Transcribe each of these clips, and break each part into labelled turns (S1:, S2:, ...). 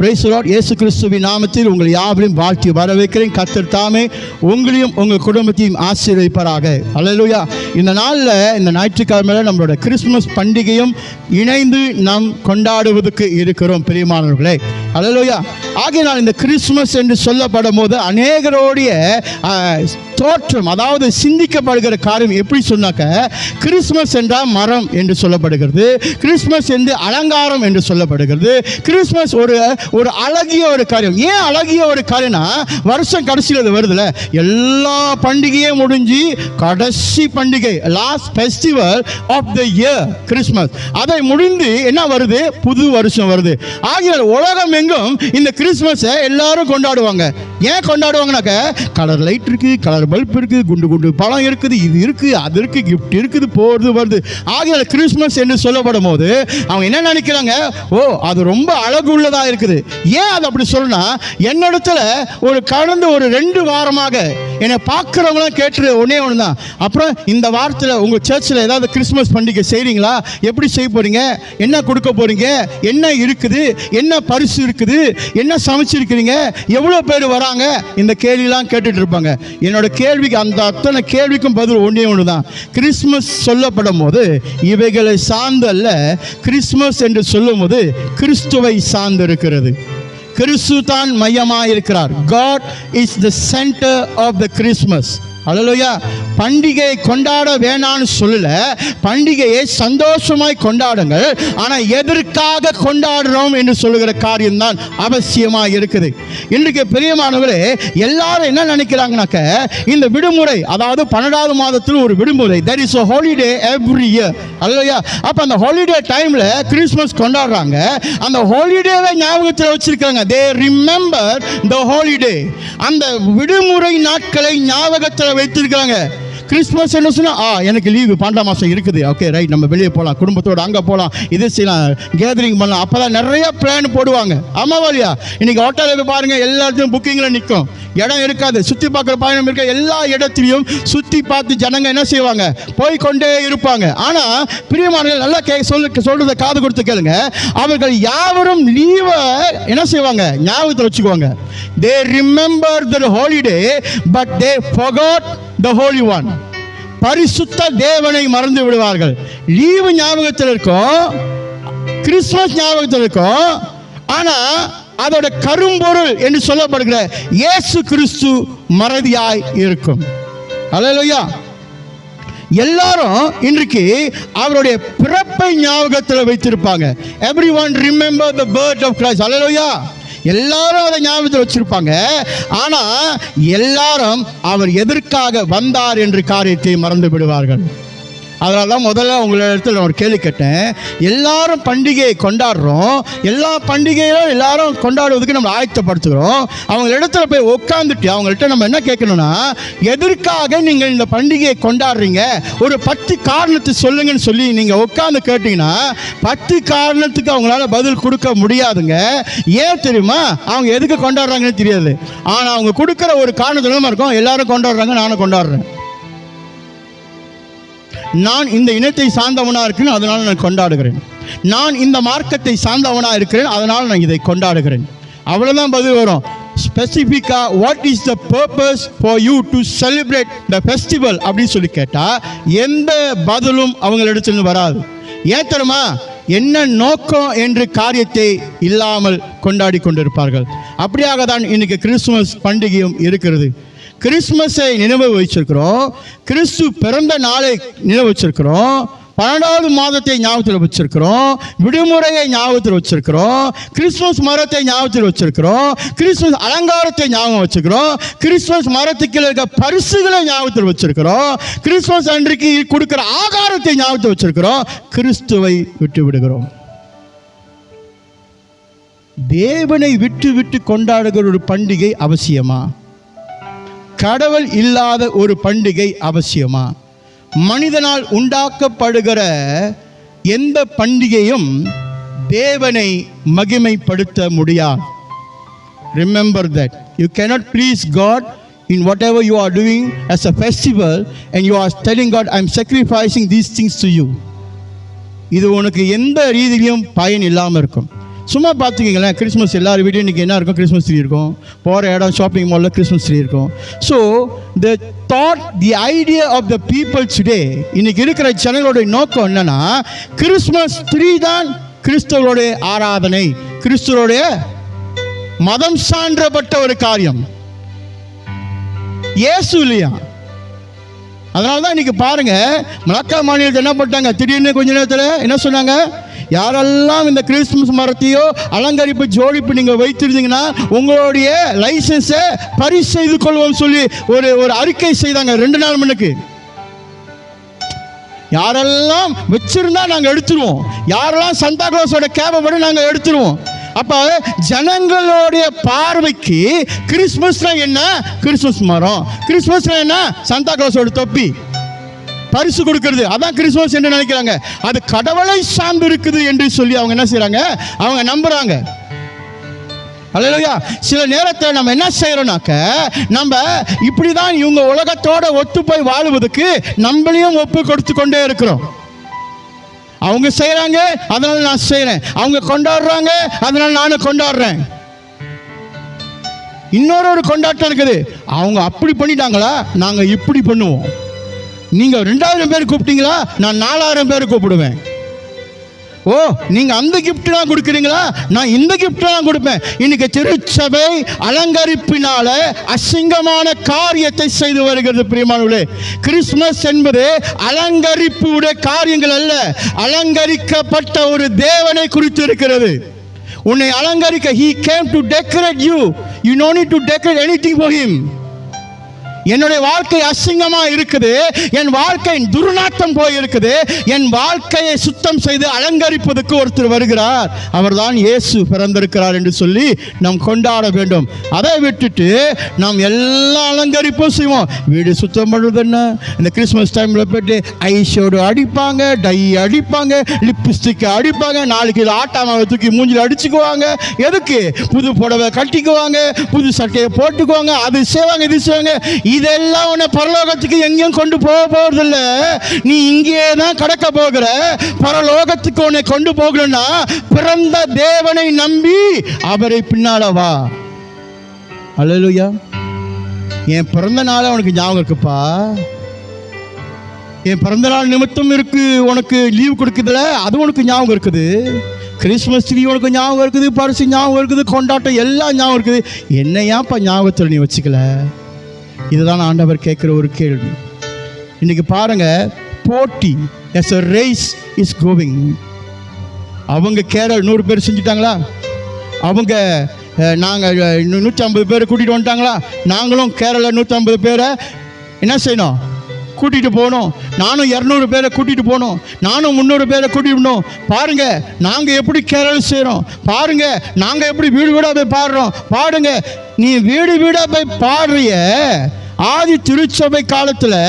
S1: Praise the Lord. இயேசு கிறிஸ்துவின் நாமத்தில் உங்கள் யாவரையும் வாழ்த்தி வரவேற்கிறேன். கர்த்தர் தாமே உங்களையும் உங்கள் குடும்பத்தையும் ஆசீர்வதிப்பாராக. அல்லேலூயா. இந்த நாளில், இந்த ஞாயிற்றுக்கிழமையில் நம்மளோட கிறிஸ்துமஸ் பண்டிகையும் இணைந்து நாம் கொண்டாடுவதற்கு இருக்கிறோம் பிரியமானவர்களே. அல்லேலூயா. ஆகையினால் இந்த கிறிஸ்துமஸ் என்று சொல்லப்படும் போது அநேகருடைய தோற்றம், அதாவது சிந்திக்கப்படுகிற காரியம் எப்படி சொன்னாக்க, கிறிஸ்துமஸ் என்றால் மரம் என்று சொல்லப்படுகிறது, கிறிஸ்துமஸ் என்று அலங்காரம் என்று சொல்லப்படுகிறது. கிறிஸ்துமஸ் ஒரு அழகிய ஒரு காரியம். ஏன் அழகிய ஒரு காரியம்னா, வருஷம் கடைசியில் அது வருதுல, எல்லா பண்டிகையும் முடிஞ்சு கடைசி பண்டிகை, last festival of the year Christmas, அதை முடிந்து என்ன வருது, புது வருஷம் வருது. ஆகிய உலகம் எங்கும் இந்த கிறிஸ்துமஸை எல்லாரும் கொண்டாடுவாங்க. ஏன் கொண்டாடுவாங்கனாக்க, கலர் லைட் இருக்கு, கலர் பல்ப் இருக்கு, குண்டு குண்டு பழம் இருக்குது, இது இருக்கு, அது இருக்கு, கிஃப்ட் இருக்குது, போகிறது வருது. ஆகிய கிறிஸ்துமஸ் என்று சொல்லப்படும் போது அவங்க என்ன நினைக்கிறாங்க, ஓ அது ரொம்ப அழகு உள்ளதா இருக்குது. ஏன் அது அப்படி சொல்லணும்னா, என்னிடத்துல கடந்த ஒரு 2 வாரமாக என்னை பார்க்குறவங்களாம் கேட்டு ஒன்னே ஒன்று தான், அப்புறம் இந்த வாரத்தில் உங்கள் சர்ச்சில் ஏதாவது கிறிஸ்துமஸ் பண்டிகை செய்கிறீங்களா, எப்படி செய்ய போகிறீங்க, என்ன கொடுக்க போகிறீங்க, என்ன இருக்குது, என்ன பரிசு இருக்குது, என்ன சமைச்சிருக்கிறீங்க, எவ்வளோ பேர் வராங்க, இந்த கேள்வியெல்லாம் கேட்டுட்டு இருப்பாங்க. என்னோட கேள்விக்கு, அந்த அத்தனை கேள்விக்கும் பதில் ஒன்றே ஒன்று தான். கிறிஸ்துமஸ் சொல்லப்படும் போது இவைகளை சார்ந்து அல்ல, கிறிஸ்துமஸ் என்று சொல்லும் போது கிறிஸ்துவை சார்ந்து இருக்கிறது. கிறிஸ்து தான் மையமாக இருக்கிறார். God is the center of the Christmas. அல்லேலூயா. பண்டிகை கொண்டாட வேணான்னு சொல்லல, பண்டிகையை சந்தோஷமாய் கொண்டாடுங்கள், ஆனால் எதற்காக கொண்டாடுறோம் என்று சொல்லுகிற காரியம்தான் அவசியமாக இருக்குது. இன்றைக்கு பிரியமானவர்களே, எல்லாரும் என்ன நினைக்கிறாங்கனாக்க, இந்த விடுமுறை, அதாவது 12வது மாதத்தில் ஒரு விடுமுறை, there is a holiday every year. அல்லேலூயா. அப்போ அந்த ஹாலிடே டைமில் கிறிஸ்துமஸ் கொண்டாடுறாங்க, அந்த ஹாலிடேவை ஞாபகத்தில் வச்சிருக்காங்க. they remember the holiday. அந்த விடுமுறை நாட்களை ஞாபகத்தில் வைத்திருக்காங்க. கிறிஸ்துமஸ் என்ன சொன்னா, எனக்கு லீவு 12ஆம் மாதம் இருக்குது, ஓகே ரைட், நம்ம வெளியே போகலாம், குடும்பத்தோடு அங்கே போகலாம், இது செய்யலாம், கேதரிங் பண்ணலாம். அப்போ தான் நிறைய பிளான் போடுவாங்க. ஆமாவாலியா? இன்னைக்கு ஹோட்டலில் போய் பாருங்கள், எல்லாத்தையும் புக்கிங்கில் நிற்கும், இடம் இருக்காது, சுற்றி பார்க்குற பயணம் இருக்க, எல்லா இடத்துலையும் சுற்றி பார்த்து ஜனங்க என்ன செய்வாங்க, போய்கொண்டே இருப்பாங்க. ஆனால் பிரியமானவர்கள் நல்லா சொல்றதை காது கொடுத்து கேளுங்க, அவர்கள் யாவரும் லீவை என்ன செய்வாங்க, ஞாபகத்தில் வச்சுக்குவாங்க. they remember the holiday but they forgot the holy one. பரிசுத்த தேவனை மறந்து விடுவார்கள். லீவு ஞாபகத்தில் இருக்கும், கிறிஸ்துமஸ் ஞாபகத்தில் இருக்கும், ஆனா அதோட கரும்பொருள் என்று சொல்லப்படுகிற இயேசு கிறிஸ்து மறதியாய் இருக்கும். அல்லேலூயா. எல்லாரும் இன்றைக்கு அவருடைய பிறப்பை ஞாபகத்தில் வைத்திருப்பாங்க. everyone remember the birth of Christ. அல்லேலூயா. எல்லாரும் அதை ஞாபகத்தில் வச்சிருப்பாங்க, ஆனா எல்லாரும் அவர் எதற்காக வந்தார் என்ற காரியத்தை மறந்து விடுவார்கள். அதனால தான் முதல்ல உங்களிடத்தில் நான் ஒரு கேள்வி கேட்டேன். எல்லாரும் பண்டிகையை கொண்டாடுறோம், எல்லா பண்டிகையிலும் எல்லாரும் கொண்டாடுவதுக்கு நம்ம ஆயத்தப்படுத்துகிறோம். அவங்க இடத்துல போய் உட்காந்துட்டு அவங்கள்ட்ட நம்ம என்ன கேட்கணும்னா, எதற்காக நீங்கள் இந்த பண்டிகையை கொண்டாடுறீங்க, ஒரு 10 காரணத்தை சொல்லுங்கன்னு சொல்லி நீங்கள் உட்காந்து கேட்டிங்கன்னா 10 காரணத்துக்கு அவங்களால பதில் கொடுக்க முடியாதுங்க. ஏன் தெரியுமா? அவங்க எதுக்கு கொண்டாடுறாங்கன்னு தெரியாது. ஆனால் அவங்க கொடுக்குற ஒரு காரணத்துல இருக்கும், எல்லாரும் கொண்டாடுறாங்க, நானும் கொண்டாடுறேன், நான் இந்த இனத்தை சார்ந்தவனாக இருக்கிறேன் அதனால் நான் கொண்டாடுகிறேன், நான் இந்த மார்க்கத்தை சார்ந்தவனாக இருக்கிறேன் அதனால் நான் இதை கொண்டாடுகிறேன். அவ்வளோதான் பதில் வரும். ஸ்பெசிஃபிக்காக what is the purpose for you to celebrate the festival அப்படின்னு சொல்லி கேட்டால் எந்த பதிலும் அவங்களிடத்துல வராது. ஏன் தெரியுமா? என்ன நோக்கம் என்று காரியத்தை இல்லாமல் கொண்டாடி கொண்டிருப்பார்கள். அப்படியாக தான் இன்னைக்கு கிறிஸ்துமஸ் பண்டிகையும் இருக்கிறது. கிறிஸ்துமஸை நினைவு வச்சிருக்கிறோம், கிறிஸ்து பிறந்த நாளை நினைவு வச்சிருக்கிறோம், 12வது மாதத்தை ஞாபகத்தில் வச்சிருக்கிறோம், விடுமுறையை ஞாபகத்தில் வச்சிருக்கிறோம், கிறிஸ்துமஸ் மரத்தை ஞாபகத்தில் வச்சிருக்கிறோம், கிறிஸ்துமஸ் அலங்காரத்தை ஞாபகம் வச்சிருக்கிறோம், கிறிஸ்துமஸ் மரத்துக்கு இருக்க பரிசுகளை ஞாபகத்தில் வச்சிருக்கிறோம், கிறிஸ்துமஸ் அன்றைக்கு கொடுக்கிற ஆகாரத்தை ஞாபகத்தில் வச்சிருக்கிறோம். கிறிஸ்துவை விட்டு விடுகிறோம். தேவனை விட்டு விட்டு கொண்டாடுகிற ஒரு பண்டிகை அவசியமா? கடவுள் இல்லாத ஒரு பண்டிகை அவசியமா? மனிதனால் உண்டாக்கப்படுகிற எந்த பண்டிகையும் தேவனை மகிமைப்படுத்த முடியாது. Remember that you cannot please God in whatever you are doing as a festival and you are telling God, I am sacrificing these things to you. இது உனக்கு எந்த ரீதியிலும் பயன் இல்லாமல் இருக்கும். சும்மா பார்த்துக்கிங்களேன், கிறிஸ்மஸ் எல்லார் வீட்லையும் இன்றைக்கி என்ன இருக்கும்? கிறிஸ்மஸ் ட்ரீ இருக்கும். போகிற இடம் ஷாப்பிங் மாலில் கிறிஸ்மஸ் ட்ரீ இருக்கும். So the idea of the people today, இன்றைக்கி இருக்கிற ஜனங்களுடைய நோக்கம் என்னென்னா, கிறிஸ்மஸ் ட்ரீ தான் கிறிஸ்தவர்களுடைய ஆராதனை, கிறிஸ்தவருடைய மதம் சான்றப்பட்ட ஒரு காரியம், இயேசு இல்லையா? அதனால தான் இன்றைக்கி பாருங்கள், மலாக்கா மாநிலத்தில் என்ன பண்ணிட்டாங்க, திடீர்னு கொஞ்ச நேரத்தில் என்ன சொன்னாங்க, யாரெல்லாம் இந்த கிறிஸ்துமஸ் மரத்தையோ அலங்கரிப்பு ஜோடிப்பு நீங்கள் வைத்திருந்தீங்கன்னா உங்களுடைய லைசன்ஸை பரிசு செய்து கொள்வோம் சொல்லி ஒரு அறிக்கை செய்தாங்க 2 நாள் முன்னுக்கு. யாரெல்லாம் வச்சிருந்தா நாங்கள் எடுத்துருவோம், யாரெல்லாம் சாந்தா கிளாஸோட கேபை படி நாங்கள் எடுத்துருவோம். அப்போ ஜனங்களுடைய பார்வைக்கு கிறிஸ்மஸ்னா என்ன? கிறிஸ்மஸ் மரம். கிறிஸ்மஸ்னா என்ன? சாந்தா கிளாஸோட தொப்பி, பரிசு கொடுக்கிறது, அதான் கிறிஸ்மஸ் என்று நினைக்கிறாங்க. அது கடவுளை சார்ந்து இருக்குது என்று சொல்லி அவங்க என்ன செய்றாங்க? அவங்க நம்புறாங்க. அல்லேலூயா. சில நேரத்தில் நம்ம என்ன செய்யறோம்னாக்க, நம்ம இப்படிதான் இவங்க உலகத்தோட ஒத்து போய் வாழுவதற்கு நம்மளையும் ஒப்பு கொடுத்து கொண்டே இருக்கிறோம். அவங்க செய்கிறாங்க, அதனால நான் செய்கிறேன். அவங்க கொண்டாடுறாங்க, அதனால நானும் கொண்டாடுறேன். இன்னொரு கொண்டாட்டம் இருக்குது, அவங்க அப்படி பண்ணிட்டாங்களா, நாங்கள் இப்படி பண்ணுவோம். நீங்கள் 2000 பேர் கூப்பிட்டீங்களா, நான் 4000 பேர் கூப்பிடுவேன். ஓ, நீங்கள் அந்த கிஃப்ட் தான் கொடுக்குறீங்களா, நான் இந்த கிஃப்ட் தான் கொடுப்பேன். இன்னைக்கு திருச்சபை அலங்கரிப்பினால அசிங்கமான காரியத்தை செய்து வருகிறது. பிரியமானவர்களே, கிறிஸ்துமஸ் என்பது அலங்கரிப்பு உடைய காரியங்கள் அல்ல, அலங்கரிக்கப்பட்ட ஒரு தேவனை குறித்து இருக்கிறது. உன்னை அலங்கரிக்க, he came to decorate you. You no need to decorate anything for him. என்னுடைய வாழ்க்கை அசிங்கமாக இருக்குது, என் வாழ்க்கை துர்நாற்றம் போய் இருக்குது, என் வாழ்க்கையை சுத்தம் செய்து அலங்கரிப்பதற்கு ஒருத்தர் வருகிறார், அவர்தான் இயேசு பிறந்திருக்கிறார் என்று சொல்லி நாம் கொண்டாட வேண்டும். அதை விட்டுட்டு நாம் எல்லா அலங்கரிப்பும் செய்வோம். வீடு சுத்தம் பண்ணுறது என்ன, இந்த கிறிஸ்மஸ் டைமில் போய்ட்டு ஐஷோடு அடிப்பாங்க, டை அடிப்பாங்க, லிப்ஸ்டிக்கை அடிப்பாங்க, நாளைக்கு இது ஆட்டாமாவை தூக்கி மூஞ்சில் அடிச்சுக்குவாங்க. எதுக்கு? புது புடவை கட்டிக்குவாங்க, புது சட்டையை போட்டுக்குவாங்க, அது செய்வாங்க, இது செய்வாங்க. இதெல்லாம் உன்னை பரலோகத்துக்கு எங்கேயும் கொண்டு போக போறதில்ல. நீ இங்கே தான் கடக்க போகிற. பரலோகத்துக்கு உன்னை கொண்டு போகணும்னா பிறந்த தேவனை நம்பி அவரை பின்னால வா. அல்லேலூயா. என் பிறந்த நாள் உனக்கு ஞாபகம் இருக்குப்பா, என் பிறந்த நாள் நிமித்தம் இருக்கு உனக்கு லீவ் கொடுக்குதுல, அது உனக்கு ஞாபகம் இருக்குது. கிறிஸ்மஸ் ட்ரீ உனக்கு ஞாபகம் இருக்குது, பரிசு ஞாபகம் இருக்குது, கொண்டாட்டம் எல்லாம் ஞாபகம் இருக்குது. என்னையாப்பா ஞாபகத்தில் நீ வச்சுக்கல? இதுதான் ஆண்டவர் கேட்குற ஒரு கேள்வி. இன்னைக்கு பாருங்க, போட்டி, as a race is going. அவங்க கேரள் 100 பேர் செஞ்சுட்டாங்களா, அவங்க நாங்கள் 150 பேர் கூட்டிகிட்டு வந்துட்டாங்களா, நாங்களும் கேரளா 150 பேரை என்ன செய்யணும்? கூட்டிகிட்டு போகணும். நானும் 200 பேரை கூட்டிகிட்டு போகணும், நானும் 300 பேரை கூட்டிகிட்டு போகணும். பாருங்க நாங்கள் எப்படி கேரளா செய்கிறோம், பாருங்க நாங்கள் எப்படி வீடு வீடாக போய் பாடுறோம். பாடுங்க, நீ வீடு வீடாக போய் பாடுறிய. ஆதி திருச்சபை காலத்தில்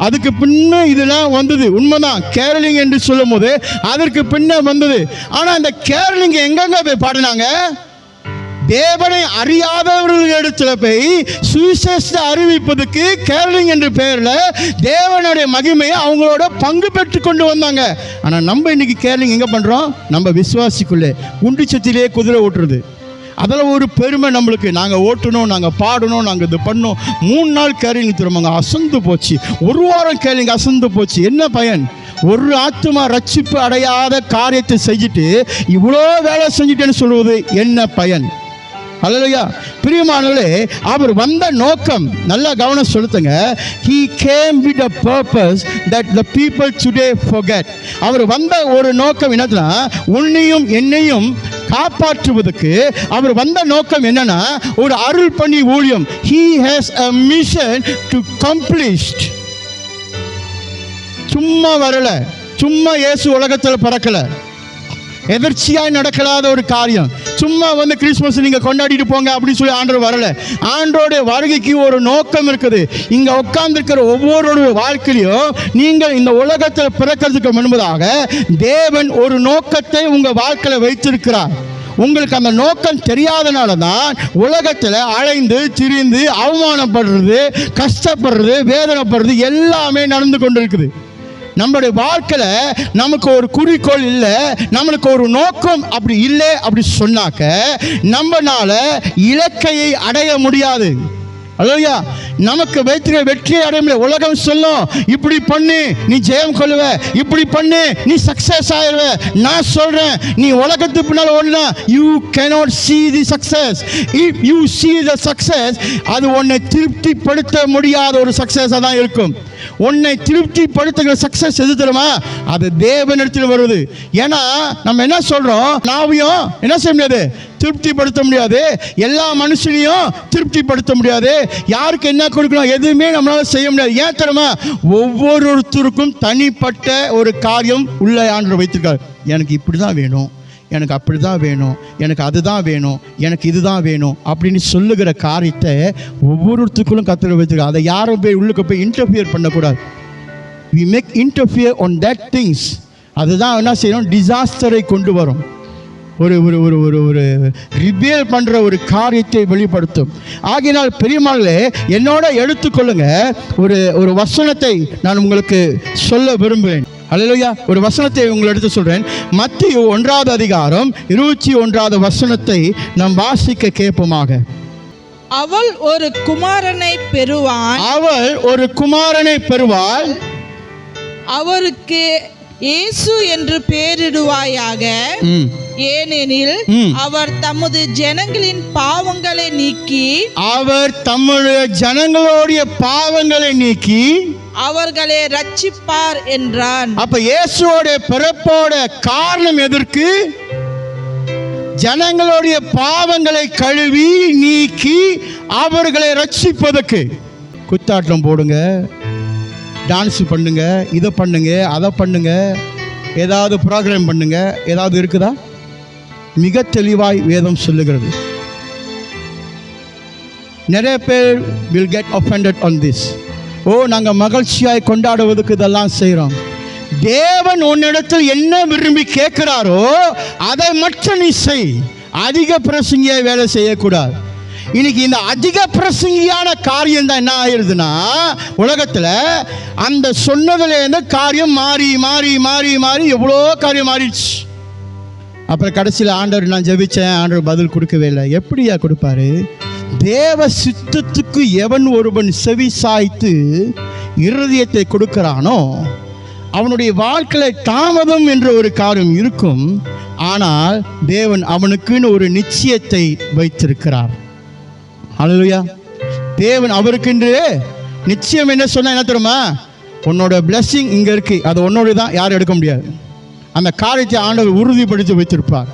S1: அதுக்கு பின்ன இதெல்லாம் வந்தது, உண்மைதான். கேரளிங் என்று சொல்லும் போது அதற்கு பின்ன வந்தது. ஆனால் இந்த கேரளிங்க எங்கெங்க போய் பாடினாங்க? தேவனை அறியாதவர்கள் இடத்துல போய் சுவிசேஷத்தை அறிவிப்பதற்கு கேரளிங் என்ற பெயரில் தேவனுடைய மகிமையை அவங்களோட பங்கு பெற்று கொண்டு வந்தாங்க. ஆனால் நம்ம இன்னைக்கு கேரளிங் எங்கே பண்ணுறோம்? நம்ம விசுவாசிக்குள்ளே குண்டு சத்திலே குதிரை ஓட்டுறது, அதில் ஒரு பெருமை நம்மளுக்கு. நாங்கள் ஓட்டணும், நாங்கள் பாடணும், நாங்கள் இது பண்ணோம். 3 நாள் கேரளிங் திரும்பங்க அசந்து போச்சு, 1 வாரம் கேரளிங் அசந்து போச்சு. என்ன பயன்? ஒரு ஆத்துமா ரட்சிப்பு அடையாத காரியத்தை செஞ்சுட்டு இவ்வளோ வேலை செஞ்சுட்டேன்னு சொல்வது என்ன பயன்? அல்லேலூயா. பிரியமானவர்களே, அவர் வந்த நோக்கம் நல்லா கவனம் செலுத்துங்க. He came with a purpose that the people today forget. அவர் வந்த ஒரு நோக்கம் என்னதுன்னா, உன்னையும் என்னையும் காப்பாற்றுவதற்கு அவர் வந்த நோக்கம் என்னன்னா, ஒரு அருள் பணி ஊழியம். He has a mission to accomplish. சும்மா வரல, சும்மா இயேசு உலகத்தில் பறக்கல, எதர்ச்சியாய் நடக்கலாத ஒரு காரியம். சும்மா வந்து கிறிஸ்மஸ் நீங்கள் கொண்டாடிட்டு போங்க அப்படின்னு சொல்லி ஆண்டவர் வரல. ஆண்டோடைய வருகைக்கு ஒரு நோக்கம் இருக்குது. இங்கே உட்கார்ந்துருக்கிற ஒவ்வொருடைய வாழ்க்கையிலையும் நீங்கள் இந்த உலகத்தில் பிறக்கிறதுக்கு முன்பதாக தேவன் ஒரு நோக்கத்தை உங்கள் வாழ்க்கையில் வைத்திருக்கிறார். உங்களுக்கு அந்த நோக்கம் தெரியாதனால தான் உலகத்தில் அலைந்து திரிந்து அவமானப்படுறது, கஷ்டப்படுறது, வேதனைப்படுறது எல்லாமே நடந்து கொண்டிருக்குது. நம்மளுடைய வாழ்க்கையில நமக்கு ஒரு குறிக்கோள் இல்லை, நம்மளுக்கு ஒரு நோக்கம் அப்படி இல்லை அப்படி சொன்னாக்க நம்மனால இலக்கையை அடைய முடியாது. அல்லேலூயா. நமக்கு வெற்றியை அடைய முடியாது. உலகம் சொல்லும், இப்படி பண்ணு நீ ஜெயம் கொள்ளுவ, இப்படி பண்ணு நீ சக்சஸ் ஆயிடுவ. நான் சொல்றேன், நீ உலகத்துக்கு பின்னால் ஓடினா you cannot see the success. If you see the success, அது உன்னை திருப்திப்படுத்த முடியாத ஒரு சக்சஸாக தான் இருக்கும். உன்னை திருப்திப்படுத்துகிற சக்சஸ் எது தெரியுமா? அது தேவனிடத்தில் வருது. ஏன்னா நம்ம என்ன சொல்றோம், நாவையும் என்ன செய்ய முடியாது, திருப்திப்படுத்த முடியாது. எல்லா மனுஷனையும் திருப்திப்படுத்த முடியாது. யாருக்கு என்ன கொடுக்கணும் எதுவுமே நம்மளால செய்ய முடியாது. ஏன் தெரியுமா? ஒவ்வொருத்தருக்கும் தனிப்பட்ட ஒரு காரியம் உள்ள ஆண்டவர் வைத்திருக்கார். எனக்கு இப்படி தான் வேணும், எனக்கு அப்படி தான் வேணும், எனக்கு அதுதான் வேணும், எனக்கு இதுதான் வேணும் அப்படின்னு சொல்லுகிற காரியத்தை ஒவ்வொருத்தருக்கும் கர்த்தர் வைத்திருக்கார். அதை யாரும் போய் உள்ளுக்கு போய் இன்டர்ஃபியர் பண்ணக்கூடாது. we make interfere on that things. அதுதான் என்ன செய்யணும், டிசாஸ்டரை கொண்டு வரும். ஒரு ஒரு ஒரு ஒரு ஒரு ரிபேல் பண்ணுற ஒரு காரியத்தை வெளிப்படுத்தும். ஆகினால் பெரியமாளே, என்னோட எடுத்துக்கொள்ளுங்க. ஒரு வசனத்தை நான் உங்களுக்கு சொல்ல விரும்புகிறேன். அல்லேலூயா. ஒரு வசனத்தை உங்களை எடுத்து சொல்கிறேன். மத்தேயு 1வது அதிகாரம் 21வது வசனத்தை நாம் வாசிக்க கேட்போமாக.
S2: அவள் ஒரு குமாரனை பெறுவான்.
S1: அவள் ஒரு குமாரனை பெறுவாள்.
S2: அவருக்கு இயேசு என்று பெயரிடுவாயாக. ஏனெனில் அவர் தமது ஜனங்களின் பாவங்களை நீக்கி,
S1: அவர் தம்முடைய ஜனங்களுடைய பாவங்களை நீக்கி
S2: அவர்களை ரட்சிப்பார் என்றான்.
S1: அப்ப இயேசுவோட பிறப்போட காரணம் எதற்கு? ஜனங்களுடைய பாவங்களை கழுவி நீக்கி அவர்களை ரட்சிப்பதற்கு. குத்தாட்டம் போடுங்க, டான்ஸ் பண்ணுங்க, இதை பண்ணுங்க, அதை பண்ணுங்க, ஏதாவது ப்ரோக்ராம் பண்ணுங்க, ஏதாவது இருக்குதா? மிக தெளிவாய் வேதம் சொல்லுகிறது. நிறைய பேர் will get offended on this. நாங்கள் மகிழ்ச்சியாய் கொண்டாடுவதற்கு இதெல்லாம் செய்கிறோம். தேவன் உன்னிடத்தில் என்ன விரும்பி கேட்கிறாரோ அதை மட்டும் நீ செய். அதிக பிரசங்கியாய் வேலை செய்யக்கூடாது. இன்னைக்கு இந்த அதிக பிரசங்கியான காரியம் தான் என்ன ஆயிடுதுன்னா, உலகத்தில் அந்த சொன்னதுலேருந்து காரியம் மாறி மாறி மாறி மாறி எவ்வளோ காரியம் மாறிடுச்சு. அப்புறம் கடைசியில் ஆண்டவர் நான் ஜெபிச்சேன், ஆண்டவர் பதில் கொடுக்கவே இல்லை. எப்படியா கொடுப்பாரு? தேவ சித்தத்துக்கு எவன் ஒருவன் செவி சாய்த்து இருதயத்தை கொடுக்கிறானோ அவனுடைய வாழ்க்கையில் தாமதம் என்ற ஒரு காரியம் இருக்கும். ஆனால் தேவன் அவனுக்குன்னு ஒரு நிச்சயத்தை வைத்திருக்கிறார். அல்லேலூயா. தேவன் அவருக்கென்று நிச்சயம் என்ன சொன்னா என்ன தெரியுமா? உன்னோட பிளெஸிங் இங்கே இருக்கு, அது உன்னோட தான், யாரும் எடுக்க முடியாது. அந்த காரியத்தை ஆண்டவர் உறுதிப்படுத்தி வைத்திருப்பார்.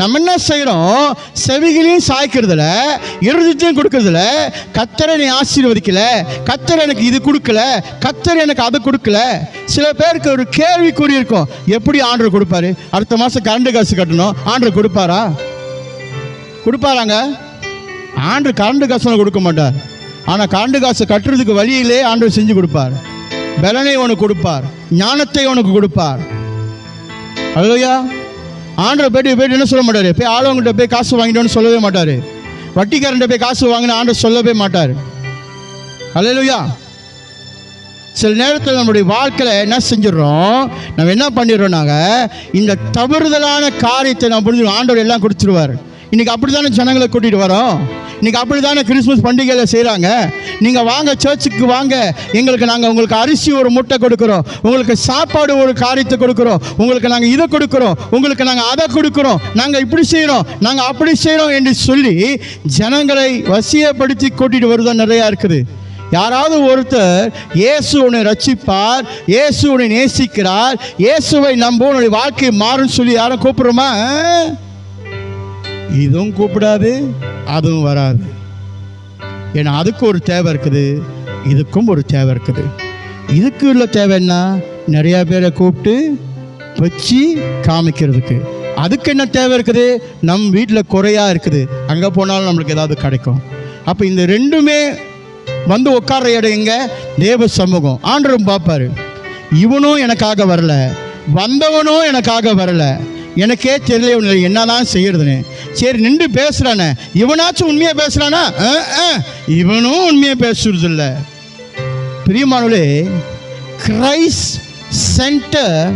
S1: நம்ம என்ன செய்கிறோம்? செவிகளையும் சாய்க்கிறதுல, இருதயத்தையும் கொடுக்கறதுல, கர்த்தரை நீ ஆசீர்வதிக்கல, கர்த்தர் எனக்கு இது கொடுக்கல, கர்த்தர் எனக்கு அது கொடுக்கல. சில பேருக்கு ஒரு கேள்விக்குறி இருக்கும், எப்படி ஆண்டவர் கொடுப்பாரு? அடுத்த மாதம் கரண்ட் காசு கட்டணும், ஆண்டவர் கொடுப்பாரா? கொடுப்பாராங்க? ஆண்டவர் கரண்ட் காசு கொடுக்க மாட்டார். ஆனால் கரண்ட் காசு கட்டுறதுக்கு வழியிலே ஆண்டவர் செஞ்சு கொடுப்பார். பலனை உனக்கு கொடுப்பார், ஞானத்தை உனக்கு கொடுப்பார். அல்லேலூயா. ஆண்டவர் போய்ட்டு என்ன சொல்ல மாட்டார்? போய் ஆளுவங்கிட்ட போய் காசு வாங்கிட்டோன்னு சொல்லவே மாட்டார். வட்டிக்காரன்ட்ட போய் காசு வாங்கின ஆண்டவர் சொல்லவே மாட்டார். அல்லேலூயா. சில நேரத்தில் நம்முடைய வாழ்க்கையில் என்ன செஞ்சிடறோம், நம்ம என்ன பண்ணிடுறோம், நாங்கள் இந்த தவறுதலான காரியத்தை நம்ம புரிஞ்சு ஆண்டவர் எல்லாம் கொடுத்துருவார். இன்றைக்கி அப்படி தானே ஜனங்களை கூட்டிகிட்டு வரோம். இன்றைக்கி அப்படி தானே கிறிஸ்மஸ் பண்டிகையில் செய்கிறாங்க. நீங்கள் வாங்க, சர்ச்சுக்கு வாங்க, நாங்கள் உங்களுக்கு அரிசி ஒரு முட்டை கொடுக்குறோம், உங்களுக்கு சாப்பாடு ஒரு காரியத்தை கொடுக்குறோம், உங்களுக்கு நாங்கள் இதை கொடுக்குறோம், உங்களுக்கு நாங்கள் அதை கொடுக்குறோம், நாங்கள் இப்படி செய்கிறோம், நாங்கள் அப்படி செய்கிறோம் என்று சொல்லி ஜனங்களை வசியப்படுத்தி கூட்டிகிட்டு வருதான் நிறையா இருக்குது. யாராவது ஒருத்தர் இயேசு உன்னை ரட்சிப்பார், இயேசு உன்னை நேசிக்கிறார், இயேசுவை நம்ப உன்னுடைய வாழ்க்கை மாறும்னு சொல்லி யாரும் கூப்பிடுறோமா? இதுவும் கூப்பிடாது, அதுவும் வராது. ஏன்னா அதுக்கு ஒரு தேவை இருக்குது, இதுக்கும் ஒரு தேவை இருக்குது. இதுக்கு உள்ள தேவை என்ன? நிறையா பேரை கூப்பிட்டு வச்சு காமிக்கிறதுக்கு. அதுக்கு என்ன தேவை இருக்குது? நம் வீட்டில் குறையாக இருக்குது, அங்கே போனாலும் நம்மளுக்கு ஏதாவது கிடைக்கும். அப்போ இந்த ரெண்டுமே வந்து உட்கார்ற இடம் எங்க? தேவ சமூகம். ஆண்டவரும் பார்ப்பாரு, இவனும் எனக்காக வரல, வந்தவனும் எனக்காக வரல, எனக்கே தெரியல இவனை என்னதான் செய்யறதுன்னு. சரி நின்று பேசுறானே, இவனாச்சும் உண்மையாக பேசுறானா? இவனும் உண்மையாக பேசுறது இல்லை. பிரியமானவர்களே, Christ center,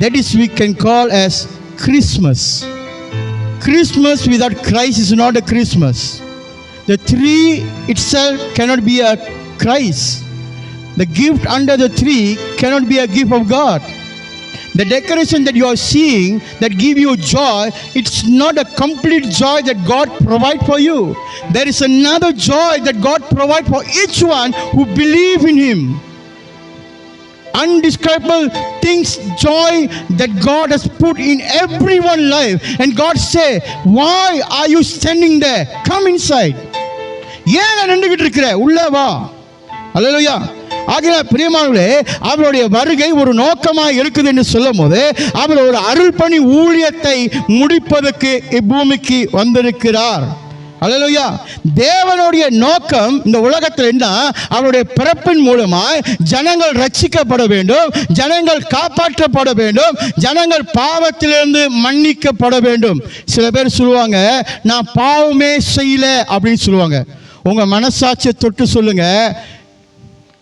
S1: that is we can call as Christmas. Christmas without Christ is not a Christmas. The tree itself cannot be a Christ. The gift under the tree cannot be a gift of God. The decoration that you are seeing that give you joy, it's not a complete joy that God provide for you. There is another joy that God provide for each one who believe in Him. Undescribable things, joy that God has put in everyone's life. And God say, why are you standing there? Come inside. ஏன் நின்றுகிட்டு இருக்கிற? உள்ள வா. அல்லேலூயா. ஆகிய பிரியமானவர்களே, அவருடைய வருகை ஒரு நோக்கமாக இருக்குது என்று சொல்லும் போது அவர் ஒரு அருள் பணி ஊழியத்தை முடிப்பதற்கு இப்பூமிக்கு வந்திருக்கிறார். அல்லேலூயா. தேவனுடைய நோக்கம் இந்த உலகத்தில் என்ன? அவருடைய பிறப்பின் மூலமாய் ஜனங்கள் ரட்சிக்கப்பட வேண்டும், ஜனங்கள் காப்பாற்றப்பட வேண்டும், ஜனங்கள் பாவத்திலிருந்து மன்னிக்கப்பட வேண்டும். சில பேர் சொல்லுவாங்க, நான் பாவமே செய்யல அப்படின்னு சொல்லுவாங்க. உங்க மனசாட்சியை தொட்டு சொல்லுங்க,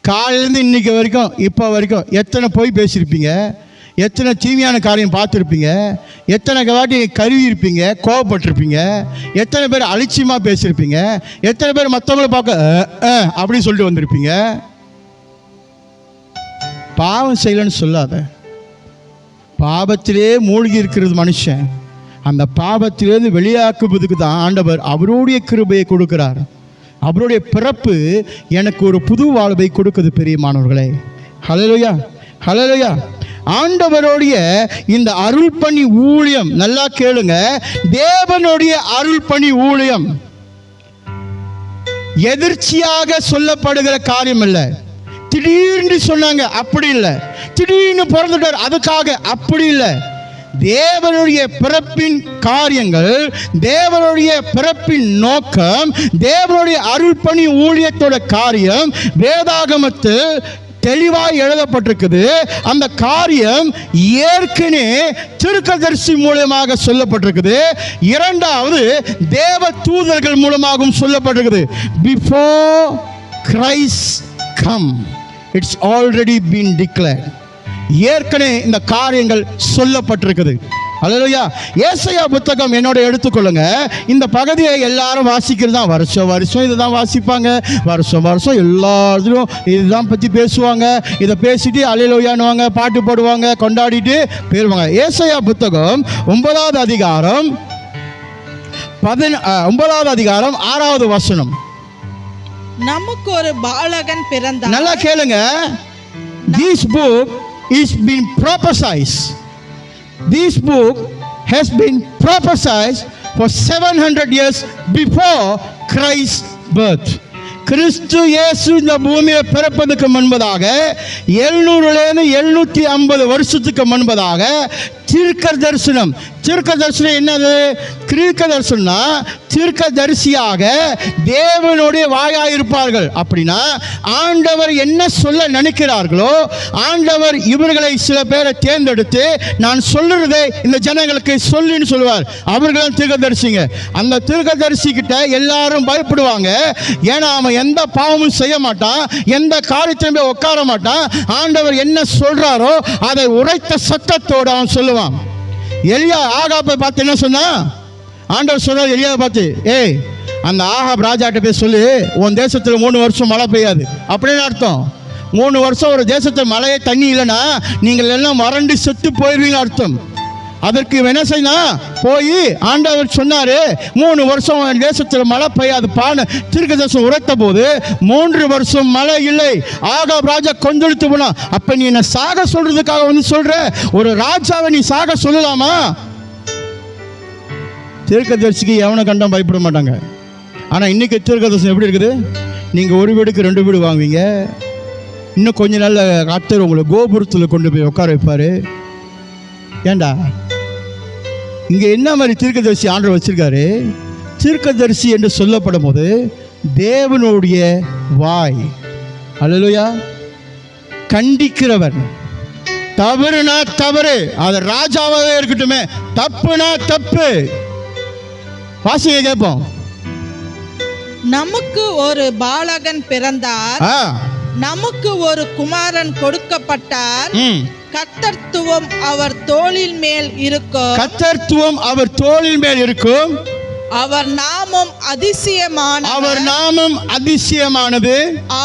S1: காலையிலேருந்து இன்னைக்கு வரைக்கும் இப்போ வரைக்கும் எத்தனை போய் பேசியிருப்பீங்க, எத்தனை தீமையான காரியம் பார்த்துருப்பீங்க, எத்தனை வாட்டி கருவி இருப்பீங்க, கோவப்பட்டிருப்பீங்க, எத்தனை பேர் அலட்சியமாக பேசியிருப்பீங்க, எத்தனை பேர் மற்றவங்கள பார்க்க அப்படின்னு சொல்லிட்டு வந்திருப்பீங்க. பாவம் செய்யலன்னு சொல்லாத. பாவத்திலே மூழ்கி இருக்கிறது மனுஷன். அந்த பாவத்திலேருந்து வெளியாக்குவதுக்கு தான் ஆண்டவர் அவருடைய கிருபையை கொடுக்கிறார். அவருடைய பிறப்பு எனக்கு ஒரு புது வாழ்வை கொடுக்குது பிரியமானவர்களே. ஹல்லேலூயா, ஹல்லேலூயா. ஆண்டவருடைய இந்த அருள் பணி ஊழியம், நல்லா கேளுங்க, தேவனுடைய அருள் பணி ஊழியம் எதிர்ச்சியாக சொல்லப்படுகிற காரியம் இல்லை. திடீர்னு சொன்னாங்க அப்படி இல்லை, திடீர்னு பிறந்துட்டார் அதுக்காக அப்படி இல்லை. தேவனுடைய பிறப்பின் காரியங்கள், தேவனுடைய பிறப்பின் நோக்கம், தேவனுடைய அருள் பணி ஊழியத்தோட காரியம் வேதாகமத்தில் தெளிவாய் எழுதப்பட்டிருக்குது. அந்த காரியம் ஏற்கனவே தீர்க்கதரிசி மூலமாக சொல்லப்பட்டிருக்குது. இரண்டாவது தேவ தூதர்கள் மூலமாகவும் சொல்லப்பட்டிருக்குது. Before Christ come, it's already been declared. ஏற்கனவே இந்த காரியங்கள் சொல்லப்பட்டிருக்குது. அல்லேலூயா. ஏசாயா புத்தகம் என்னோட எடுத்துக்கொள்ளுங்க. இந்த பகுதியை எல்லாரும் வாசிக்கிறது தான். வருஷம் வருஷம் இதை தான் வாசிப்பாங்க. வருஷம் வருஷம் எல்லாரும் இதுதான் பற்றி பேசுவாங்க. இதை பேசிட்டு அல்லேலூயான்னுவாங்க, பாட்டு பாடுவாங்க, கொண்டாடிட்டு போயிடுவாங்க. ஏசாயா புத்தகம் 9வது அதிகாரம் 6வது வசனம்.
S2: நமக்கு ஒரு பாலகன் பிறந்தார்.
S1: நல்லா கேளுங்க. This book is been prophesied. This book has been prophesied for 700 years before Christ's birth. கிறிஸ்து இயேசு இந்த பூமியை பிறப்பதற்கு முன்பதாக 700லேருந்து 750 வருஷத்துக்கு முன்பதாக தீர்க்க தரிசனம். தீர்க்க தரிசனம் என்னது? தீர்க்க தரிசனம்னா தீர்க்க தரிசியாக தேவனுடைய வாயாக இருப்பார்கள். அப்படின்னா ஆண்டவர் என்ன சொல்ல நினைக்கிறார்களோ, ஆண்டவர் இவர்களை சில பேரை தேர்ந்தெடுத்து நான் சொல்லுறதை இந்த ஜனங்களுக்கு சொல்லுன்னு சொல்லுவார். அவர்களும் தீர்க்கதரிசிங்க. அந்த தீர்க்கதரிசி கிட்ட எல்லாரும் பயப்படுவாங்க. ஏன்னா அவன் எந்த பாவமும் செய்ய மாட்டான், எந்த காரியத்திலும் போய் உட்கார மாட்டான். ஆண்டவர் என்ன சொல்றாரோ அதை உரைத்த சத்தத்தோடு அவன் சொல்லுவான். எலியா ஆகாபை பார்த்து என்ன சொன்னா? ஆண்டவர் சொல்றார் எலியாவை பார்த்து, ஏய் அந்த ஆகாப் ராஜாட்ட போய் சொல்லு, உன் தேசத்தில் 3 வருஷம் மழை பெய்யாது. அப்படின்னு அர்த்தம். 3 வருஷம் ஒரு தேசத்தில் மழையே தண்ணி இல்லைன்னா நீங்கள் எல்லாம் வறண்டு செத்து போயிடுவீங்க அர்த்தம். அதற்கு என்ன செய்யணும்? போய் ஆண்டவர் சொன்னார் 3 வருஷம் தேசத்தில் மழை பெய்யாது பான தீர்க்கதரிசனம் உரைத்த போது 3 வருஷம் மழை இல்லை. ஆகாப் ராஜா கொந்தளித்து போனா. அப்ப நீ என்ன சாக சொல்றதுக்காக வந்து சொல்ற? ஒரு ராஜாவை நீ சாக சொல்லலாமா? தீர்க்கதரிசிக்கு எவனை கண்டாலும் பயப்பட மாட்டாங்க. ஆனால் இன்னைக்கு தீர்க்கதரிசனம் எப்படி இருக்குது? நீங்கள் ஒரு வீடுக்கு 2 வீடு வாங்குவீங்க. இன்னும் கொஞ்ச நாள் கர்த்தர் உங்களை கோபுரத்தில் கொண்டு போய் உட்கார வைப்பார். ஏண்டா இங்கே என்ன மாதிரி தீர்க்கதரிசி ஆண்டவர் வச்சிருக்காரு? தீர்க்கதரிசி என்று சொல்லப்படும் போது தேவனுடைய வாய். அல்லேலூயா. கண்டிக்கிறவர். தவறுனா தவறு, அது ராஜாவாகவே இருக்கட்டுமே, தப்புனா தப்பு. வாசிங்க கேட்போம்.
S2: நமக்கு ஒரு பாலகன் பிறந்தார், நமக்கு ஒரு குமாரன் கொடுக்கப்பட்டார்.
S1: ம்.
S2: கர்த்தத்துவம் அவர் தோளின் மேல் இருக்கும்.
S1: கர்த்தத்துவம் அவர் தோளின் மேல் இருக்கும்.
S2: அவர் நாமம் அதிசயமான.
S1: அவர் நாமம் அதிசயமானது.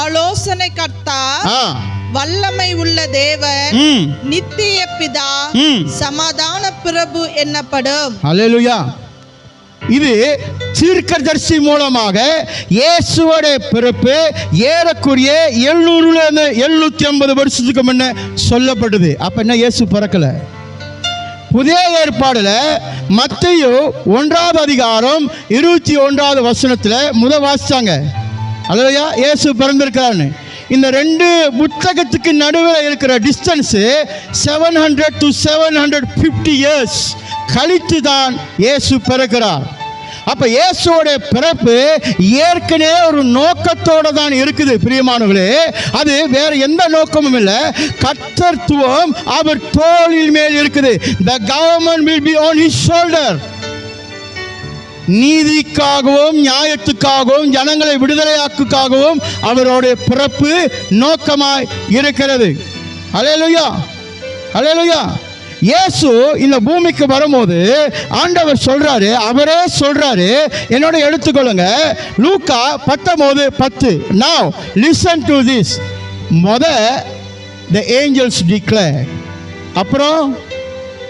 S2: ஆலோசனை கர்த்தா,
S1: ஆ.
S2: வல்லமை உள்ள தேவன்,
S1: ம்.
S2: நித்திய பிதா,
S1: ம்.
S2: சமாதான பிரபு என்னப்படும்.
S1: அல்லேலூயா. இது தீர்க்கதரிசி மூலமாக இயேசுவோட பிறப்பு ஏறக்குறைய 750 வருஷத்துக்கு முன்ன சொல்லப்படுது. அப்ப என்ன இயேசு பிறக்கல? புதிய ஏற்பாடுல மத்தேயு 1ஆம் அதிகாரம் 21ஆவது வசனத்துல வாசிச்சாங்க. அல்லேலூயா, இயேசு பிறந்திருக்கிறான்னு. இந்த ரெண்டு புத்தகத்துக்கு நடுவில் இருக்கிற டிஸ்டன்ஸ் 700 to 750 இயர்ஸ் கழித்து தான் இயேசு பிறக்கிறார். அப்ப இயேசுவோட பிறப்பு ஏற்கனவே ஒரு நோக்கத்தோட தான் இருக்குது பிரியமானவர்களே. அது வேற எந்த நோக்கமும் இல்லை. கர்த்தத்துவம் அவர் தோளின் மேல் இருக்குது. The government will be on his shoulder. நீதிக்காகவும் நியாயத்துக்காகவும் ஜனங்களை விடுதலையாக்குக்காகவும் அவருடைய பிறப்பு நோக்கமாய் இருக்கிறது. அல்லேலூயா, அல்லேலூயா. இயேசு இந்த பூமிக்கு வரும்போது ஆண்டவர் சொல்றாரு, அவரே சொல்றாரு, என்னோட எடுத்துக்கொள்ளுங்க, லூக்கா 19:10. Now listen to this. the angels declare, அப்புறம்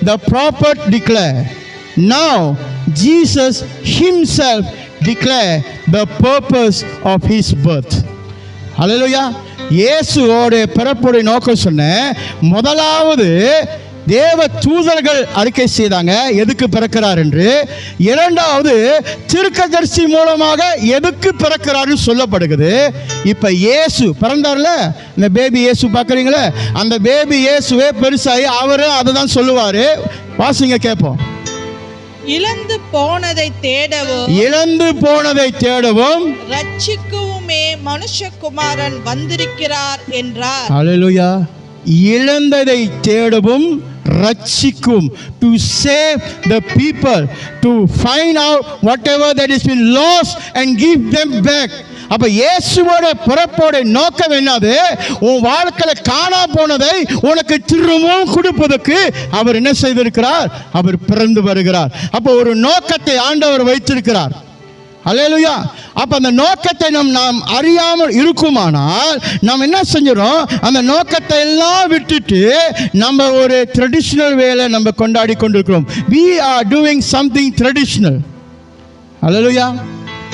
S1: the prophet declare, now Jesus himself declare the purpose of his birth. ஹல்லேலூயா. இயேசுவோட பிறப்புடைய நோக்கம் சொன்ன முதலாவது தேவ தூதர்கள் அறிக்கை செய்தாங்க எதுக்கு பிறக்கிறார் என்று. இரண்டாவது தீர்க்கதரிசி மூலமாக எதுக்கு பிறக்கிறாரு சொல்லப்படுகிறது. இப்ப இயேசு பிறந்தார்ல, இந்த பேபி இயேசு பார்க்குறீங்களே, அந்த பேபி இயேசுவே பெருசாகி அவரு அதை தான் சொல்லுவாரு. வாசிங்க கேட்போம்.
S2: இழந்து போனதை தேடவும்,
S1: இழந்து போனதை தேடவும்
S2: ரட்சிக்கவுமே மனுஷகுமாரன் வந்திருக்கிறார் என்றார்.
S1: அல்லேலூயா. இழந்ததை தேடவும் ரட்சிக்கும், to save the people, to find out whatever that has been lost and give them back. அப்ப இயேசுவோட பிறப்போட நோக்கம் என்னது? உன் வாழ்க்கையில காணா போனதை உனக்கு திரும்பவும் கொடுப்பதற்கு அவர் என்ன செய்திருக்கிறார்? அவர் பிறந்து வருகிறார். அப்ப ஒரு நோக்கத்தை ஆண்டவர் வைத்திருக்கிறார். அல்லேலூயா. அப்ப அந்த நோக்கத்தை நாம் அறியாமல் இருக்குமானால் நாம் என்ன செஞ்சிடும்? அந்த நோக்கத்தை எல்லாம் விட்டுட்டு நம்ம ஒரு ட்ரெடிஷ்னல் வேலை நம்ம கொண்டாடி கொண்டிருக்கிறோம். we are doing something traditional. அல்லேலூயா.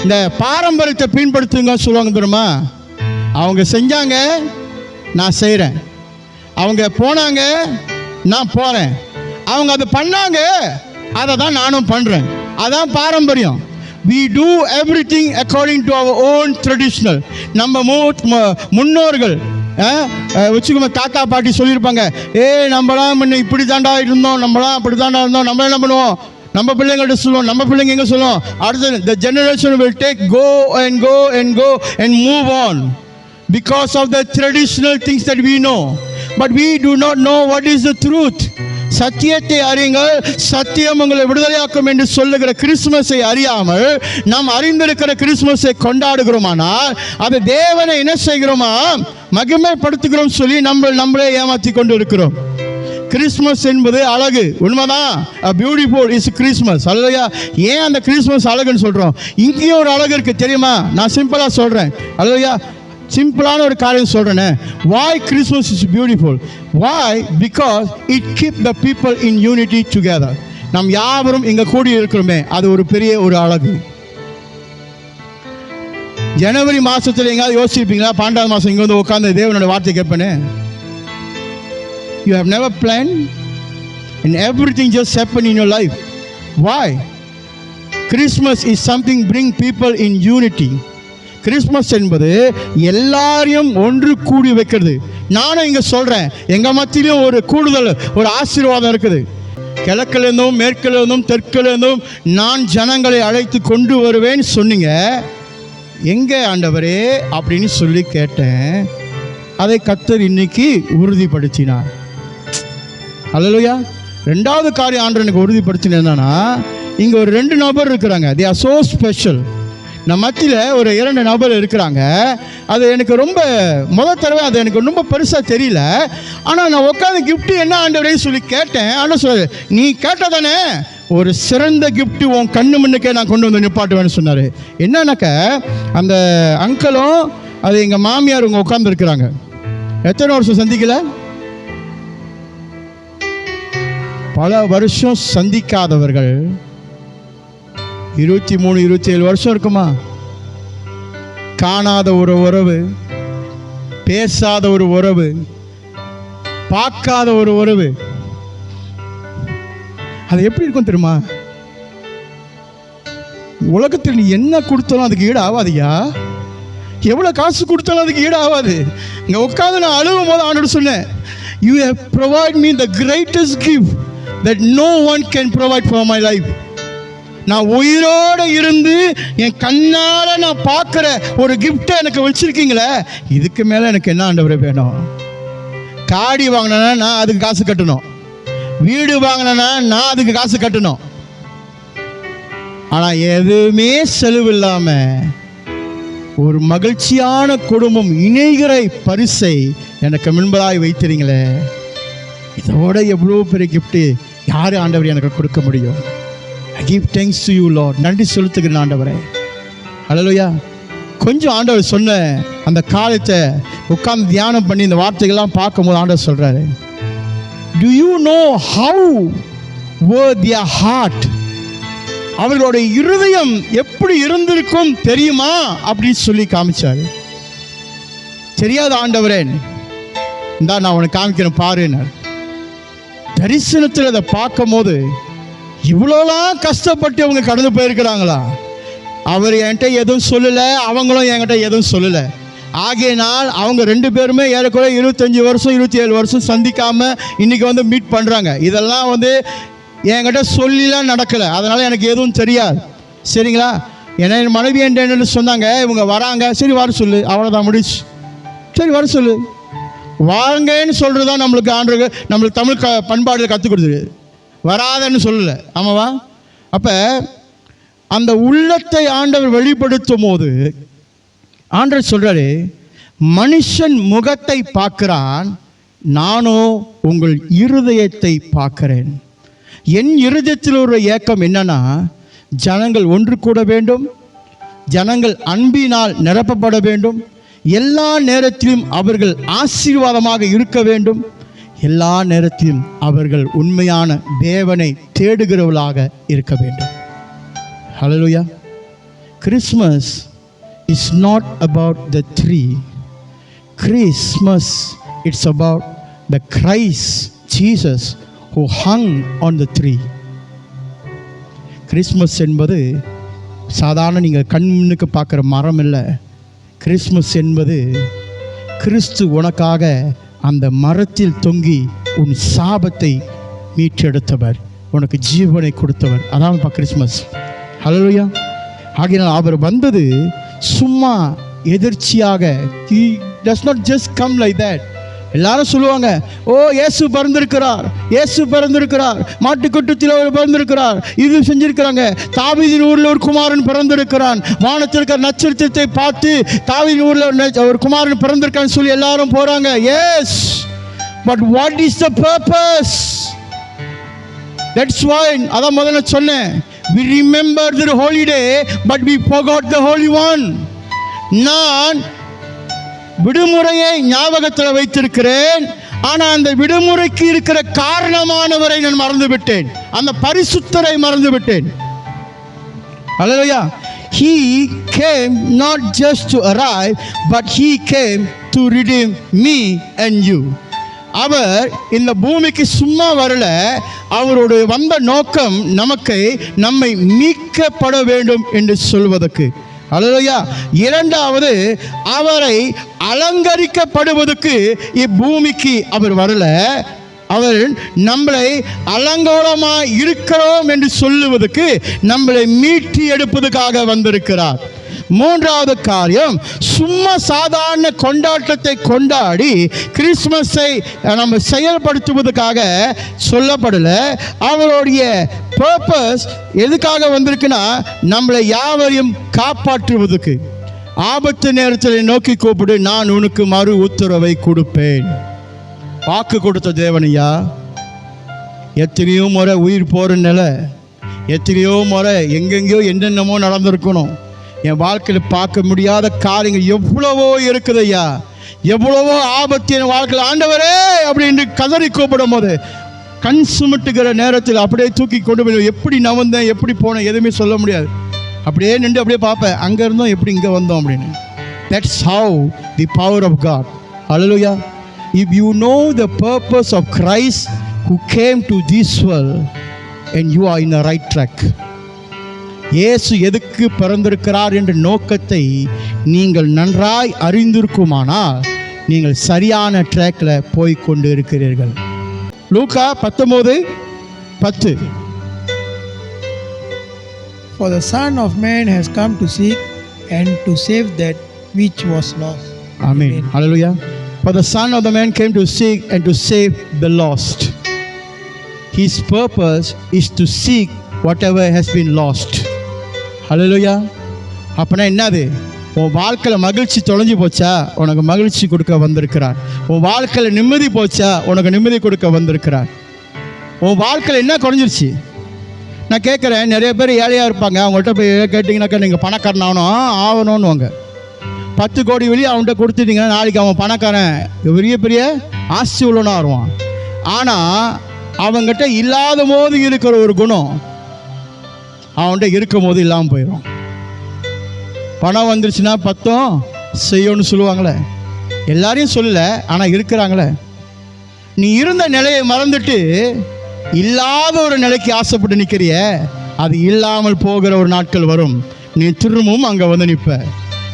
S1: இந்த பாரம்பரியத்தை பின்படுத்துங்க சொல்லுவாங்க தெரியுமா? அவங்க செஞ்சாங்க, நான் செய்கிறேன். அவங்க போனாங்க, நான் போகிறேன். அவங்க அதை பண்ணாங்க, அதை தான் நானும் பண்ணுறேன். அதான் பாரம்பரியம். we do everything according to our own traditional. நம்ம முன்னோர்கள் வச்சுக்கோங்க, தாத்தா பாட்டி சொல்லியிருப்பாங்க, நம்மளாம் முன்ன இப்படி தாண்டா இருந்தோம், நம்மளாம் அப்படி தாண்டா இருந்தோம், நம்ம என்ன பண்ணுவோம், நம்ம பிள்ளைங்கள்ட்ட சொல்லுவோம், நம்ம பிள்ளைங்க எங்கே சொல்லுவோம், அடுத்து the generation will take go and move on because of the traditional things that we know, but we do not know what is the truth. சத்தியத்தை அறியுங்கள், சத்தியம் உங்களை விடுதலையாக்கும் என்று சொல்லுகிற கிறிஸ்துமஸை அறியாமல் நாம் அறிந்திருக்கிற கிறிஸ்துமஸை கொண்டாடுகிறோமானால் அது தேவனை என்ன செய்கிறோமா? மகிமைப்படுத்துகிறோம் சொல்லி நம்மளே ஏமாற்றி கொண்டு இருக்கிறோம். கிறிஸ்மஸ் என்பது அழகு, உண்மைதான். Beautiful is Christmas. அல்லையா? ஏன் அந்த கிறிஸ்மஸ் அழகுன்னு சொல்கிறோம்? இங்கேயும் ஒரு அழகு இருக்குது தெரியுமா? நான் சிம்பிளாக சொல்கிறேன். அல்லையா? சிம்பிளான ஒரு காரியம் சொல்கிறேனே. why Christmas is beautiful? why? because it keep the people in unity together. நாம் யாவரும் இங்கே கூடி இருக்கிறோமே, அது ஒரு பெரிய ஒரு அழகு. ஜனவரி மாதத்தில் எங்கேயாவது யோசிச்சிருப்பீங்களா? 12வது மாதம் இங்கே வந்து உட்காந்து தேவனோட வார்த்தை கேட்பேன்னு. You have never planned and everything just happened in your life. Why? Christmas is something bring people in unity. Christmas என்பது எல்லாரையும் ஒன்று கூடி வைக்கிறது. நானும் இங்கே சொல்கிறேன், எங்கள் மத்தியிலும் ஒரு கூடுதல், ஒரு ஆசீர்வாதம் இருக்குது. கிழக்கிலிருந்தும் மேற்கிலிருந்தும் தெற்கிலிருந்தும் நான் ஜனங்களை அழைத்து கொண்டு வருவேன்னு சொன்னீங்க. எங்கே ஆண்டவரே அப்படின்னு சொல்லி கேட்டேன். அதை கர்த்தர் இன்னைக்கு உறுதிப்படுத்தினார். அல்லேலூயா. ரெண்டாவது காரியம் ஆண்டவர் எனக்கு உறுதிப்படுத்தினது என்னன்னா, இங்கே ஒரு 2 நபர் இருக்கிறாங்க. they are so special. நம்ம மத்தியில் ஒரு 2 நபர் இருக்கிறாங்க. அது எனக்கு ரொம்ப தடவை அது எனக்கு ரொம்ப பெருசாக தெரியல. ஆனால் நான் உட்காந்து கிஃப்ட்டு என்ன ஆண்டவரே சொல்லி கேட்டேன். ஆனால் சொல்ல நீ கேட்டதானே ஒரு சிறந்த கிஃப்ட்டு உன் கண்ணு முன்னுக்கே நான் கொண்டு வந்து நிப்பாட்டுவேன்னு சொன்னார். என்னன்னாக்க அந்த அங்கிளும் அது எங்கள் மாமியார் இவங்க உட்காந்துருக்குறாங்க. எத்தனை வருஷம் சந்திக்கல? பல வருஷம் சந்திக்காதவர்கள் 23 27 வருஷம் இருக்குமா? காணாத ஒரு உறவு, பேசாத ஒரு உறவு, பார்க்காத ஒரு உறவு, அது எப்படி இருக்கும் தெரியுமா? உலகத்தில் நீ என்ன கொடுத்தாலும் அதுக்கு ஈடு ஆகாதுயா. எவ்வளோ காசு கொடுத்தாலும் அதுக்கு ஈடு ஆகாது. இங்கே உட்காந்து நான் அழுகும் போது ஆண்டவர் சொன்னேன், you have provide me the greatest gift that no one can provide for my life. நான் உயிரோடு இருந்து என் கண்ணால் நான் பார்க்குற ஒரு கிஃப்டை எனக்கு வச்சிருக்கீங்களே, இதுக்கு மேலே எனக்கு என்ன ஆண்டவரே வேணும்? காடி வாங்கினா நான் அதுக்கு காசு கட்டணும், வீடு வாங்கினா நான் அதுக்கு காசு கட்டணும். ஆனால் எதுவுமே செலவு இல்லாமல் ஒரு மகிழ்ச்சியான குடும்பம் இணைகிற பரிசை எனக்கு முன்பதாய் வைத்திருங்களே, இதோட எவ்வளோ பெரிய கிஃப்ட்டு யார் ஆண்டவர் எனக்கு கொடுக்க முடியும்? I give thanks to you Lord. நன்றி செலுத்துகிறேன் ஆண்டவரே. ஹல்லேலூயா. கொஞ்சம் ஆண்டவர் சொன்ன அந்த காலத்தை உட்கார்ந்து தியானம் பண்ணி இந்த வார்த்தைகள்லாம் பார்க்கும்போது ஆண்டவர் சொல்கிறாரு, do you know how were their heart? அவர்களுடைய இருதயம் எப்படி இருந்திருக்கும் தெரியுமா அப்படின்னு சொல்லி காமிச்சாரு. தெரியாத ஆண்டவரே, இந்தா நான் உனக்கு காமிக்கிறேன் பாருன்னார். தரிசனத்தில் அதை பார்க்கும் போது இவ்வளோலாம் கஷ்டப்பட்டு அவங்க கடந்து போயிருக்கிறாங்களா? அவர் என்கிட்ட எதுவும் சொல்லலை, அவங்களும் என்கிட்ட எதுவும் சொல்லலை. ஆகையினால் அவங்க 2 பேருமே ஏறக்குறைய 25 வருஷம் 27 வருஷம் சந்திக்காமல் இன்றைக்கி வந்து மீட் பண்ணுறாங்க. இதெல்லாம் வந்து என்கிட்ட சொல்லிலாம் நடக்கலை, அதனால் எனக்கு எதுவும் தெரியாது. சரிங்களா? ஏன்னா என் மனைவி என்ன சொன்னாங்க, இவங்க வராங்க, சரி வர சொல்லு, அவ்வளோதான் முடிச்சு. சரி வர சொல்லு, வாங்கன்னு சொல்கிறது தான் நம்மளுக்கு தமிழ் பண்பாடில் கற்றுக் கொடுத்துரு, வராதன்னு சொல்லலை. ஆமாவா? அப்போ அந்த உள்ளத்தை ஆண்டவர் வெளிப்படுத்தும் போது ஆண்டவர் சொல்கிறாரு, மனுஷன் முகத்தை பார்க்கிறான், நானோ உங்கள் இருதயத்தை பார்க்கிறேன். என் இருதயத்தில் ஒரு ஏக்கம் என்னன்னா, ஜனங்கள் ஒன்று கூட வேண்டும், ஜனங்கள் அன்பினால் நிரப்பப்பட வேண்டும், எல்லா நேரத்திலும் அவர்கள் ஆசீர்வாதமாக இருக்க வேண்டும், எல்லா நேரத்திலும் அவர்கள் உண்மையான தேவனை தேடுகிறவர்களாக இருக்க வேண்டும். Hallelujah. Christmas is not about the tree. Christmas it's about the Christ Jesus who hung on the tree. Christmas என்பது சாதாரண நீங்கள் கண்ணுக்கு பார்க்குற மரம் இல்லை. கிறிஸ்மஸ் என்பது கிறிஸ்து உனக்காக அந்த மரத்தில் தொங்கி உன் சாபத்தை மீட்டெடுத்தவர், உனக்கு ஜீவனை கொடுத்தவர். அதான்ப்பா கிறிஸ்மஸ். ஹல்லேலூயா. ஆகையினால் அவர் வந்தது சும்மா எதிர்ச்சியாக. He does not just come like that. எல்லாரும் சொல்லுவாங்க, ஓ இயேசு பிறந்திருக்கிறார், இயேசு பிறந்திருக்கிறார், மாட்டுக்கொட்டத்தில் அவர் பிறந்திருக்கிறார், இது செஞ்சிருக்கிறாங்க, தாவீதின் ஊரில் ஒரு குமாரன் பிறந்திருக்கிறான், வானத்தில் இருக்கிற நட்சத்திரத்தை பார்த்து தாவீதின் ஊரில் ஒரு குமாரன் பிறந்திருக்கான்னு சொல்லி எல்லாரும் போகிறாங்க. Yes, but what is the purpose? That's why அதான் முதல்ல சொன்னேன், we remember the holiday but we forgot the holy one. நான் விடுமுறையை ஞாபகத்தில் வைத்திருக்கிறேன், ஆனால் அந்த விடுமுறைக்கு இருக்கிற காரணமானவரை நான் மறந்து விட்டேன், அந்த பரிசுத்தரை மறந்து விட்டேன். ஹல்லேலூயா. He came not just to arrive, but he came to redeem me and you. அவர் இந்த பூமிக்கு சும்மா வரல, அவருடைய வந்த நோக்கம் நம்மை மீட்கப்பட வேண்டும் என்று சொல்வதற்கு. ஹல்லேலூயா. இரண்டாவது, அவரை அலங்கரிக்கப்படுவதற்கு இப்பூமிக்கு அவர் வரல, அவர் நம்மளை அலங்கோலமாக இருக்கிறோம் என்று சொல்லுவதற்கு நம்மளை மீட்டி எடுப்பதற்காக வந்திருக்கிறார். மூன்றாவது காரியம், சும்மா சாதாரண கொண்டாட்டத்தை கொண்டாடி கிறிஸ்மஸை நம்ம செயல்படுத்துவதற்காக சொல்லப்படலை. அவருடைய பர்பஸ் எதுக்காக வந்திருக்குன்னா, நம்மளை யாவரையும் காப்பாற்றுவதற்கு. ஆபத்து நேரத்தில் நோக்கி கூப்பிடு, நான் உனக்கு மறு உத்தரவை கொடுப்பேன். வாக்கு கொடுத்த தேவனையா, எத்தனையோ முறை உயிர் போகிற நிலை, எத்தனையோ முறை எங்கெங்கேயோ என்னென்னமோ நடந்திருக்கணும். என் வாழ்க்கையில் பார்க்க முடியாத காரியங்கள் எவ்வளவோ இருக்குது ஐயா, எவ்வளவோ ஆபத்து என் வாழ்க்கையில். ஆண்டவரே அப்படின்னு கதறி கூப்பிடும் போது, கண் சுமிட்டுகிற நேரத்தில் அப்படியே தூக்கி கொண்டு போய் எப்படி நான் வந்தேன், எப்படி போனேன், எதுவுமே சொல்ல முடியாது. அப்படியே நின்று அப்படியே பார்ப்பேன், அங்கே இருந்தோம் எப்படி இங்கே வந்தோம் அப்படின்னு. That's how the power of God. Hallelujah. If you know the purpose of Christ who came to this world, and you are in the right track. இயேசு எதுக்கு பிறந்திருக்கிறார் என்ற நோக்கத்தை நீங்கள் நன்றாய் அறிந்திருக்குமானால் நீங்கள் சரியான ட்ராக்ல போய் கொண்டு இருக்கிறீர்கள். லூக்கா 19:10.
S3: For the Son of Man has come to seek and to save that which was lost.
S1: Amen. Hallelujah. For the Son of the Man came to seek and to save the lost. His purpose is to seek whatever has been lost. Hallelujah. அப்பனா என்னது? உன் வாழ்க்கையில் மகிழ்ச்சி தொலைஞ்சு போச்சா, உனக்கு மகிழ்ச்சி கொடுக்க வந்திருக்கிறார். உன் வாழ்க்கையில் நிம்மதி போச்சா, உனக்கு நிம்மதி கொடுக்க வந்திருக்கிறார். உன் வாழ்க்கையில் என்ன குறைஞ்சிருச்சு? நான் கேட்குறேன், நிறைய பேர் ஏழையாக இருப்பாங்க. அவங்கள்ட்ட போய் கேட்டிங்கனாக்கா நீங்கள் பணக்காரன் ஆகணும்னுவாங்க. 10 கோடி வெளியே அவன்கிட்ட கொடுத்துட்டிங்கன்னா நாளைக்கு அவன் பணக்காரன், பெரிய பெரிய ஆஸ்தி உள்ளவனாக வருவான். ஆனால் அவங்ககிட்ட இல்லாத போது இருக்கிற ஒரு குணம் அவன்கிட்ட இருக்கும் போது இல்லாமல் போயிடும். பணம் வந்துருச்சுன்னா 10 செய்யணும்னு சொல்லுவாங்களே, எல்லாரையும் சொல்லலை, ஆனால் இருக்கிறாங்களே. நீ இருந்த நிலையை மறந்துட்டு இல்லாத ஒரு நிலைக்கு ஆசைப்பட்டு நிற்கிறிய, அது இல்லாமல் போகிற ஒரு நாட்கள் வரும். நீ திரும்பவும் அங்கே வந்து நிற்ப.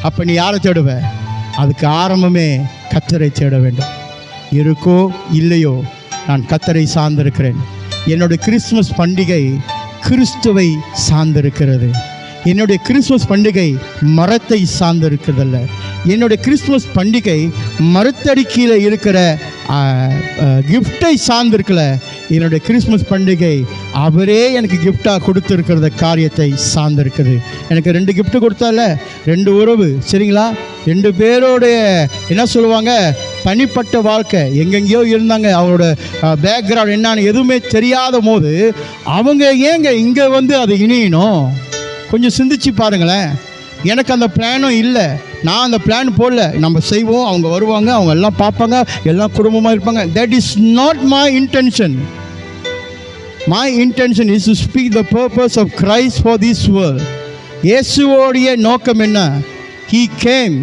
S1: அப்போ நீ யாரை தேடுவ? அதுக்கு ஆரம்பமே கர்த்தரை தேட வேண்டும். இருக்கோ இல்லையோ, நான் கர்த்தரை சார்ந்திருக்கிறேன். என்னுடைய கிறிஸ்துமஸ் பண்டிகை கிறிஸ்துவை சார்ந்திருக்கிறது. என்னுடைய கிறிஸ்துமஸ் பண்டிகை மரத்தை சார்ந்திருக்கிறதல்ல. என்னுடைய கிறிஸ்துமஸ் பண்டிகை மரத்தடிக்கையில் இருக்கிற கிஃப்டை சார்ந்திருக்கல. என்னுடைய கிறிஸ்துமஸ் பண்டிகை அவரே எனக்கு கிஃப்டாக கொடுத்துருக்கிறத காரியத்தை சார்ந்திருக்குது. எனக்கு 2 கிஃப்ட்டு கொடுத்தால, 2 உறவு, சரிங்களா? 2 பேரோடைய என்ன சொல்லுவாங்க, தனிப்பட்ட வாழ்க்கை எங்கெங்கேயோ இருந்தாங்க. அவரோட பேக்ரவுண்ட் என்னான்னு எதுவுமே தெரியாத போது அவங்க ஏங்க இங்கே வந்து அதை இணையணும்? கொஞ்சம் சிந்திச்சு பாருங்களேன். எனக்கு அந்த பிளானும் இல்லை, நான் அந்த பிளான் போடல. நம்ம செய்வோம், அவங்க வருவாங்க, அவங்க எல்லாம் பார்ப்பாங்க, எல்லாம் குடும்பமாக இருப்பாங்க. That is not my intention. My intention is to speak the purpose of Christ for this world. இயேசுவோடைய நோக்கம் என்ன? He came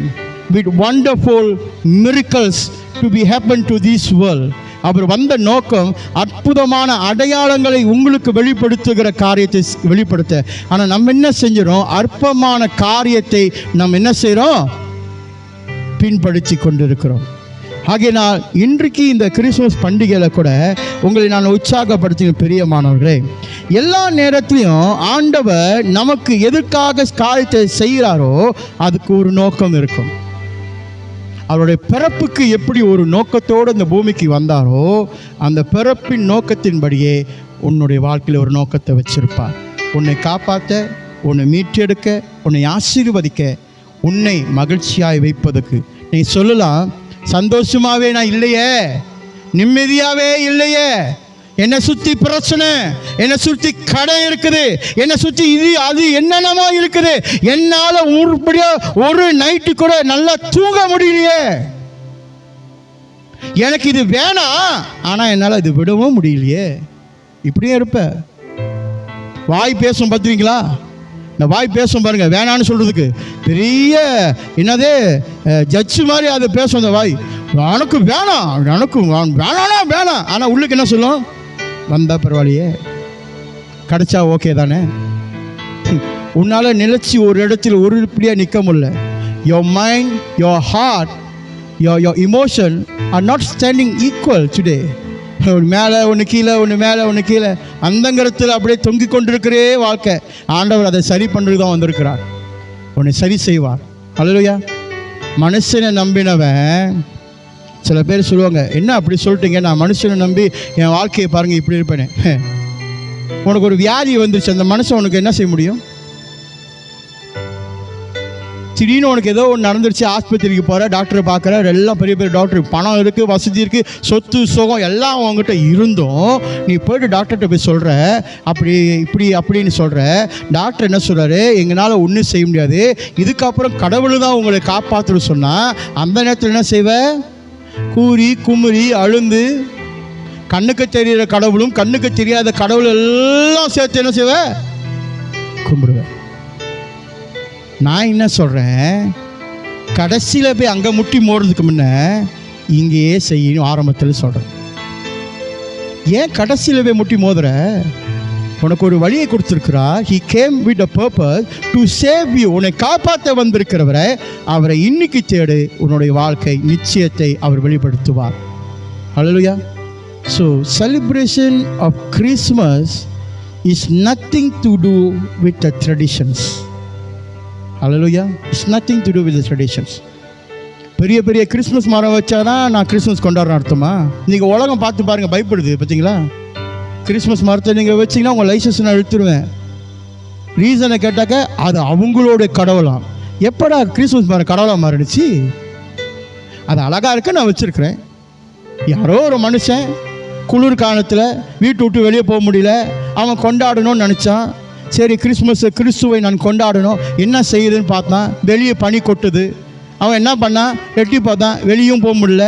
S1: with wonderful miracles to be happen to this world. அவர் வந்த நோக்கம் அற்புதமான அடையாளங்களை உங்களுக்கு வெளிப்படுத்துகிற காரியத்தை வெளிப்படுத்த. ஆனால் நம்ம என்ன செஞ்சிடும்? அற்பமான காரியத்தை நம்ம என்ன செய்கிறோம்? பின்படுத்தி கொண்டிருக்கிறோம். ஆகையினால் இன்றைக்கு இந்த கிறிஸ்துமஸ் பண்டிகையில் கூட உங்களை நான் உற்சாகப்படுத்தின பிரியமானவர்களே, எல்லா நேரத்திலையும் ஆண்டவர் நமக்கு எதற்காக காரியத்தை செய்கிறாரோ அதுக்கு ஒரு நோக்கம் இருக்கும். அவருடைய பிறப்புக்கு எப்படி ஒரு நோக்கத்தோடு இந்த பூமிக்கு வந்தாரோ அந்த பிறப்பின் நோக்கத்தின்படியே உன்னுடைய வாழ்க்கையில் ஒரு நோக்கத்தை வச்சிருப்பார். உன்னை காப்பாற்ற, உன்னை மீட்டெடுக்க, உன்னை ஆசீர்வதிக்க, உன்னை மகிழ்ச்சியாய் வைப்பதற்கு. நீ சொல்லலாம், சந்தோஷமாகவே நான் இல்லையே, நிம்மதியாகவே இல்லையே, என்னை சுற்றி பிரச்சனை, என்னை சுற்றி கடை இருக்குது, என்னை சுற்றி இது அது என்னென்னமோ இருக்குது, என்னால் உருப்படியாக ஒரு நைட்டு கூட நல்லா தூங்க முடியலையே, எனக்கு இது வேணாம் ஆனால் என்னால் இது விடவும் முடியலையே, இப்படியே இருப்ப. வாய் பேசும் பார்த்துருவீங்களா? இந்த வாய் பேசும் பாருங்க, வேணான்னு சொல்கிறதுக்கு பெரிய என்னதே ஜட்ஜு மாதிரி அது பேசும். அந்த வாய் எனக்கு வேணாம், எனக்கு வேணானா வேணாம், ஆனால் உள்ளுக்கு என்ன சொல்லும்? வந்தால் பரவாயில்லையே, கிடைச்சா ஓகே தானே. உன்னால் நிலச்சி ஒரு இடத்துல உருப்படியாக நிற்க முடியல. Your mind, your heart, your emotion are not standing equal today. ஒன்று மேலே ஒன்று கீழே, ஒன்று மேலே ஒன்று கீழே, அந்தங்கரத்தில் அப்படியே தொங்கிக் கொண்டிருக்கிறே வாழ்க்கை. ஆண்டவர் அதை சரி பண்ணுறது தான் வந்திருக்கிறார். உன்னை சரி செய்வார். அல்லேலூயா. மனுஷனை நம்பினவன், சில பேர் சொல்லுவாங்க, என்ன அப்படி சொல்லிட்டீங்க, நான் மனுஷனை நம்பி என் வாழ்க்கையை பாருங்கள் இப்படி இருப்பேனே. உனக்கு ஒரு வியாதி வந்துருச்சு, அந்த மனுஷன் உனக்கு என்ன செய்ய முடியும்? திடீர்னு உனக்கு ஏதோ ஒன்று நடந்துருச்சு, ஆஸ்பத்திரிக்கு போகிற, டாக்டரை பார்க்குற, எல்லாம் பெரிய பெரிய டாக்டர், பணம் இருக்குது, வசதி இருக்குது, சொத்து சுகம் எல்லாம் உங்ககிட்ட இருந்தும் நீ போய்ட்டு டாக்டர்கிட்ட போய் சொல்கிற, அப்படி இப்படி அப்படின்னு சொல்கிற. டாக்டர் என்ன சொல்கிறாரு, எங்களால் ஒன்றும் செய்ய முடியாது, இதுக்கப்புறம் கடவுள் தான் உங்களை காப்பாற்றுன்னு சொன்னால், அந்த நேரத்தில் என்ன செய்வ? கூறி குமுறி அழுந்து, கண்ணுக்கு தெரிகிற கடவுளும் கண்ணுக்கு தெரியாத கடவுள் எல்லாம் சேர்த்து என்ன செய்வ? கும்பிடுவேன். நான் என்ன சொல்கிறேன், கடைசியில் போய் அங்கே முட்டி மோடுறதுக்கு முன்ன இங்கேயே செய்யணும் ஆரம்பத்தில் சொல்கிறேன். ஏன் கடைசியில் போய் முட்டி மோதுற? உனக்கு ஒரு வழியை கொடுத்துருக்கிறார். He came with a purpose to save you. உன்னை காப்பாற்ற வந்திருக்கிறவரை, அவரை இன்னைக்கு தேடு. உன்னுடைய வாழ்க்கை நிச்சயத்தை அவர் வெளிப்படுத்துவார். ஹல்லேலூயா. So celebration of Christmas is nothing to do with the traditions. Hallelujah. It's nothing to do with the traditions. பெரிய பெரிய கிறிஸ்மஸ் மரம் வச்சாதான் நான் கிறிஸ்மஸ் கொண்டாடுறேன் அர்த்தமா? நீங்கள் உலகம் பார்த்து பாருங்கள், பயப்படுது பார்த்தீங்களா? கிறிஸ்மஸ் மரத்தை நீங்கள் வச்சிங்கன்னா உங்கள் லைசன்ஸ் நான் இழுத்துருவேன். ரீசனை கேட்டாக்க அது அவங்களோட கடவுளாம். எப்படா கிறிஸ்மஸ் மரம் கடவுளாக மாறிடுச்சு? அது அழகாக இருக்க நான் வச்சுருக்கிறேன். யாரோ ஒரு மனுஷன் குளிர் காலத்தில் வீட்டு விட்டு வெளியே போக முடியல, அவன் கொண்டாடணும்னு நினச்சான். சரி, கிறிஸ்துவை நான் கொண்டாடணும், என்ன செய்யுதுன்னு பார்த்தான். வெளியே பனி கொட்டுது. அவன் என்ன பண்ணான், எட்டி பார்த்தான், வெளியும் போக முடியல.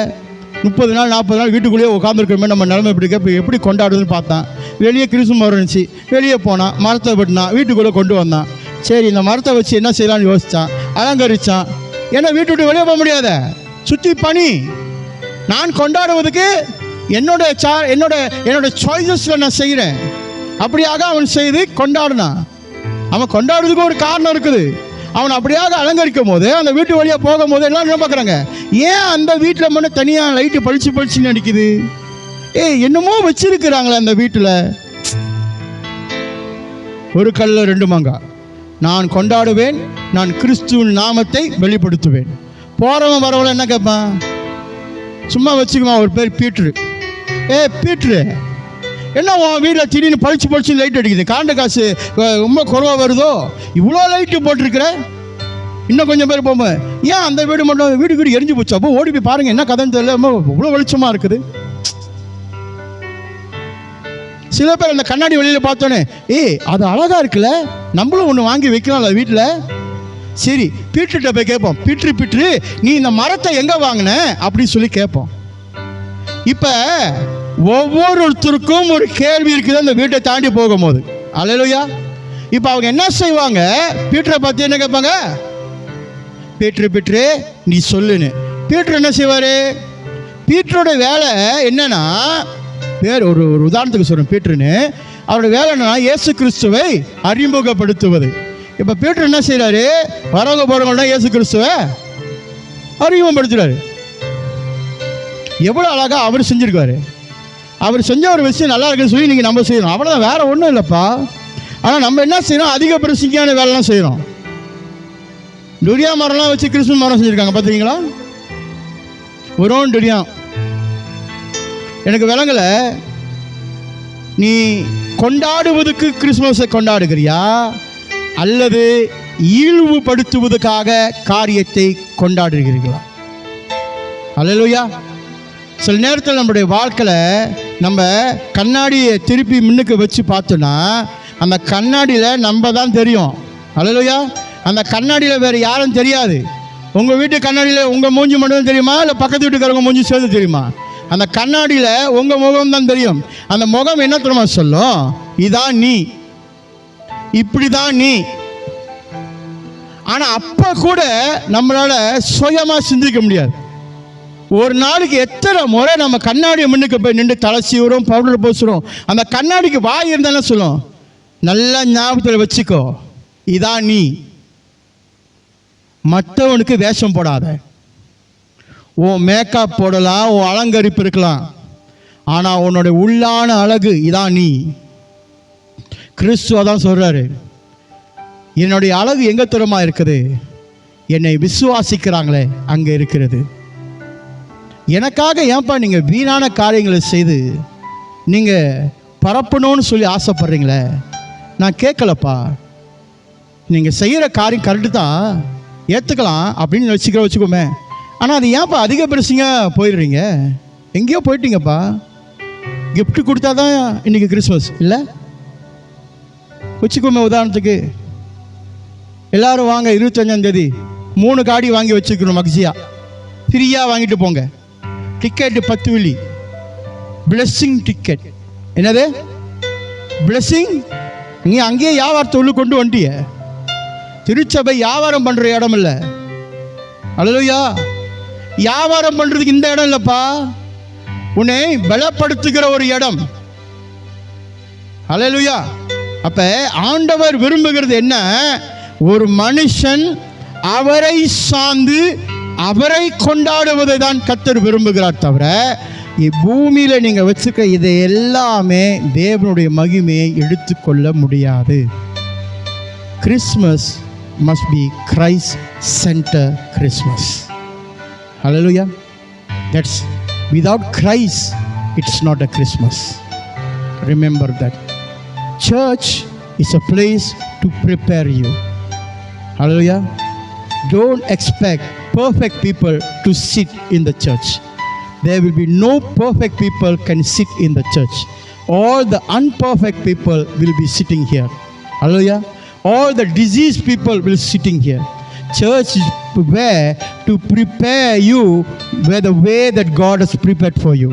S1: 30 நாள் 40 நாள் வீட்டுக்குள்ளேயே உட்காந்துருக்கிறமே நம்ம நிலைமை எப்படி கொண்டாடுதுன்னு பார்த்தான். வெளியே கிறிஸ்துமஸ் மரம் இருந்துச்சு, வெளியே போனான், மரத்தை வெட்டினான், வீட்டுக்குள்ளே கொண்டு வந்தான். சரி, இந்த மரத்தை வச்சு என்ன செய்யலான்னு யோசித்தான், அலங்கரித்தான். ஏன்னா வீட்டு விட்டு வெளியே போக முடியாத, சுற்றி பனி. நான் கொண்டாடுவதுக்கு என்னோட சாய்ஸஸில் நான் செய்கிறேன். அப்படியாக அவன் செய்து கொண்டாடினான். அவன் கொண்டாடுறதுக்கு ஒரு காரணம் இருக்குது. அவன் அப்படியாக அலங்கரிக்கும் போது, அந்த வீட்டு வழியாக போகும்போது எல்லாம் என்ன பார்க்குறாங்க, ஏன் அந்த வீட்டில் மட்டும் தனியாக லைட்டு பளிச்சுன்னு அடிக்குது? என்னமோ வச்சிருக்கிறாங்களே அந்த வீட்டில். ஒரு கல்ல 2 மாங்காய். நான் கொண்டாடுவேன், நான் கிறிஸ்துவின் நாமத்தை வெளிப்படுத்துவேன். போகிறவன் வரவளை என்ன கேட்பான்? சும்மா வச்சுக்குவான், ஒரு பேர் பீட்ரு. பீட்ரு, என்ன உன் வீட்டில் திடீர்னு பளிச்சு லைட் அடிக்குது, கரண்ட் காசு ரொம்ப குறைவாக வருதோ, இவ்வளோ லைட்டு போட்டிருக்கிற? இன்னும் கொஞ்சம் பேர் போகும்போது, ஏன் அந்த வீடு மட்டும் வீடு எரிஞ்சு போச்சு? அப்போ ஓடி போய் பாருங்கள், என்ன கதைன்னு தெரியல, இவ்வளோ வெளிச்சமாக இருக்குது. சில பேர் அந்த கண்ணாடி வெளியில் பார்த்தோன்னே, அது அழகாக இருக்குல்ல, நம்மளும் ஒன்று வாங்கி வைக்கலாம்ல வீட்டில். சரி, பீட்ருகிட்ட போய் கேட்போம், பீட்ரு நீ இந்த மரத்தை எங்கே வாங்கின அப்படின்னு சொல்லி கேட்போம். இப்போ ஒவ்வொருத்தருக்கும் ஒரு கேள்வி இருக்குது அந்த வீட்டை தாண்டி போகும்போது. அல்லேலூயா. இப்போ அவங்க என்ன செய்வாங்க, பீட்டரை பார்த்து என்ன கேட்பாங்க, பீட்ரு நீ சொல்லுன்னு. பீட்ரு என்ன செய்வார்? பீட்டரோட வேலை என்னன்னா, ஒரு உதாரணத்துக்கு சொல்கிறேன், பீட்ருன்னு அவரோட வேலை என்னன்னா இயேசு கிறிஸ்துவை அறிமுகப்படுத்துவது. இப்போ பீட்ரு என்ன செய்கிறாரு, வரவங்க போகிறவங்கள்ட்ட இயேசு கிறிஸ்துவை அறிமுகப்படுத்துகிறாரு. எவ்வளோ அழகாக அவர் செஞ்சுருக்காரு. அவர் செஞ்ச ஒரு விஷயம் நல்லா இருக்குன்னு சொல்லி நீங்கள் நம்ம செய்யணும், அவ்வளோதான், வேறு ஒன்றும் இல்லைப்பா. ஆனால் நம்ம என்ன செய்யணும், அதிக பிரசிக்கான வேலைலாம் செய்கிறோம். டுரியா மரம்லாம் வச்சு கிறிஸ்துமஸ் மரம் செஞ்சுருக்காங்க பார்த்தீங்களா? ஒரு டுரியா எனக்கு விளங்கலை. நீ கொண்டாடுவதுக்கு கிறிஸ்துமஸை கொண்டாடுகிறியா, அல்லது இழிவுபடுத்துவதற்காக காரியத்தை கொண்டாடுகிறீர்களா? அல்லேலூயா. சில நேரத்தில் நம்முடைய வாழ்க்கையில் நம்ம கண்ணாடியை திருப்பி முன்னுக்கு வச்சு பார்த்தோன்னா, அந்த கண்ணாடியில் நம்ம தான் தெரியும். அல்லேலூயா. அந்த கண்ணாடியில் வேறு யாரும் தெரியாது. உங்கள் வீட்டு கண்ணாடியில் உங்கள் மூஞ்சி மட்டும் தெரியுமா, இல்லை பக்கத்து வீட்டுக்காரங்க மூஞ்சி சேர்ந்து தெரியுமா? அந்த கண்ணாடியில் உங்கள் முகம் தான் தெரியும். அந்த முகம் என்ன தெரியுமா சொல்லும், இதான் நீ, இப்படி தான் நீ. ஆனால் அப்போ கூட நம்மளால் சுயமாக சிந்திக்க முடியாது. ஒரு நாளைக்கு எத்தனை முறை நம்ம கண்ணாடி முன்னுக்கு போய் நின்று தலை சீவுறோம், பவுடர் பூசுகிறோம். அந்த கண்ணாடிக்கு வாய் இருந்தாலும் சொல்லும், நல்லா ஞாபகத்தில் வச்சுக்கோ, இதான் நீ. மற்றவனுக்கு வேஷம் போடாத. உன் மேக்கப் போடலாம், உன் அலங்கரிப்பு இருக்கலாம், ஆனால் உன்னோட உள்ளான அழகு இதான் நீ. கிறிஸ்துவ தான் சொல்கிறாரு, என்னுடைய அழகு எங்கே தூரமாக இருக்குது? என்னை விசுவாசிக்கிறாங்களே அங்கே இருக்கிறது. எனக்காக ஏன்பா நீங்கள் வீணான காரியங்களை செய்து நீங்கள் பரப்பணும்னு சொல்லி ஆசைப்படுறீங்களே? நான் கேட்கலப்பா. நீங்கள் செய்கிற காரியம் கரெக்டு தான், ஏற்றுக்கலாம் அப்படின்னு வச்சுக்கோமே. ஆனால் அது ஏன்ப்பா அதிக பெருசுங்க போயிடுறீங்க? எங்கேயோ போயிட்டீங்கப்பா. கிஃப்ட் கொடுத்தா தான் இன்றைக்கி கிறிஸ்மஸ் இல்லை வச்சுக்கோமே. உதாரணத்துக்கு எல்லோரும் வாங்க 25ஆம் தேதி 3 காடி வாங்கி வச்சுக்கணும். மகிழ்ச்சியா ஃப்ரீயாக வாங்கிட்டு போங்க. டிக்கெட்டு 10 வெள்ளி. Blessing ticket. என்னது பிளெஸ்ஸிங்? நீ அங்கேயே வியாபாரத்தை உள்ள கொண்டு வந்துட்டிய. திருச்சபை வியாபாரம் பண்ணுற இடம் இல்லை. அல்லேலூயா. வியாபாரம் பண்ணுறதுக்கு இந்த இடம் இல்லைப்பா, உன்னை பலப்படுத்துகிற ஒரு இடம். அல்லேலூயா. அப்போ ஆண்டவர் விரும்புகிறது என்ன? ஒரு மனுஷன் அவரை சார்ந்து அவரை கொண்டாடுவதை தான் கர்த்தர் விரும்புகிறார். தவிர பூமியில் நீங்கள் வச்சுக்க இதை எல்லாமே தேவனுடைய மகிமையை எடுத்துக்கொள்ள முடியாது. Christmas must be Christ center Christmas. Hallelujah. That's without Christ it's not a Christmas. Remember that. Church is a place to prepare you. Hallelujah. Don't expect perfect people to sit in the church. There will be no perfect people can sit in the church. All the unperfect people will be sitting here. Hallelujah. All the diseased people will be sitting here. Church is where to prepare you where the way that God has prepared for you.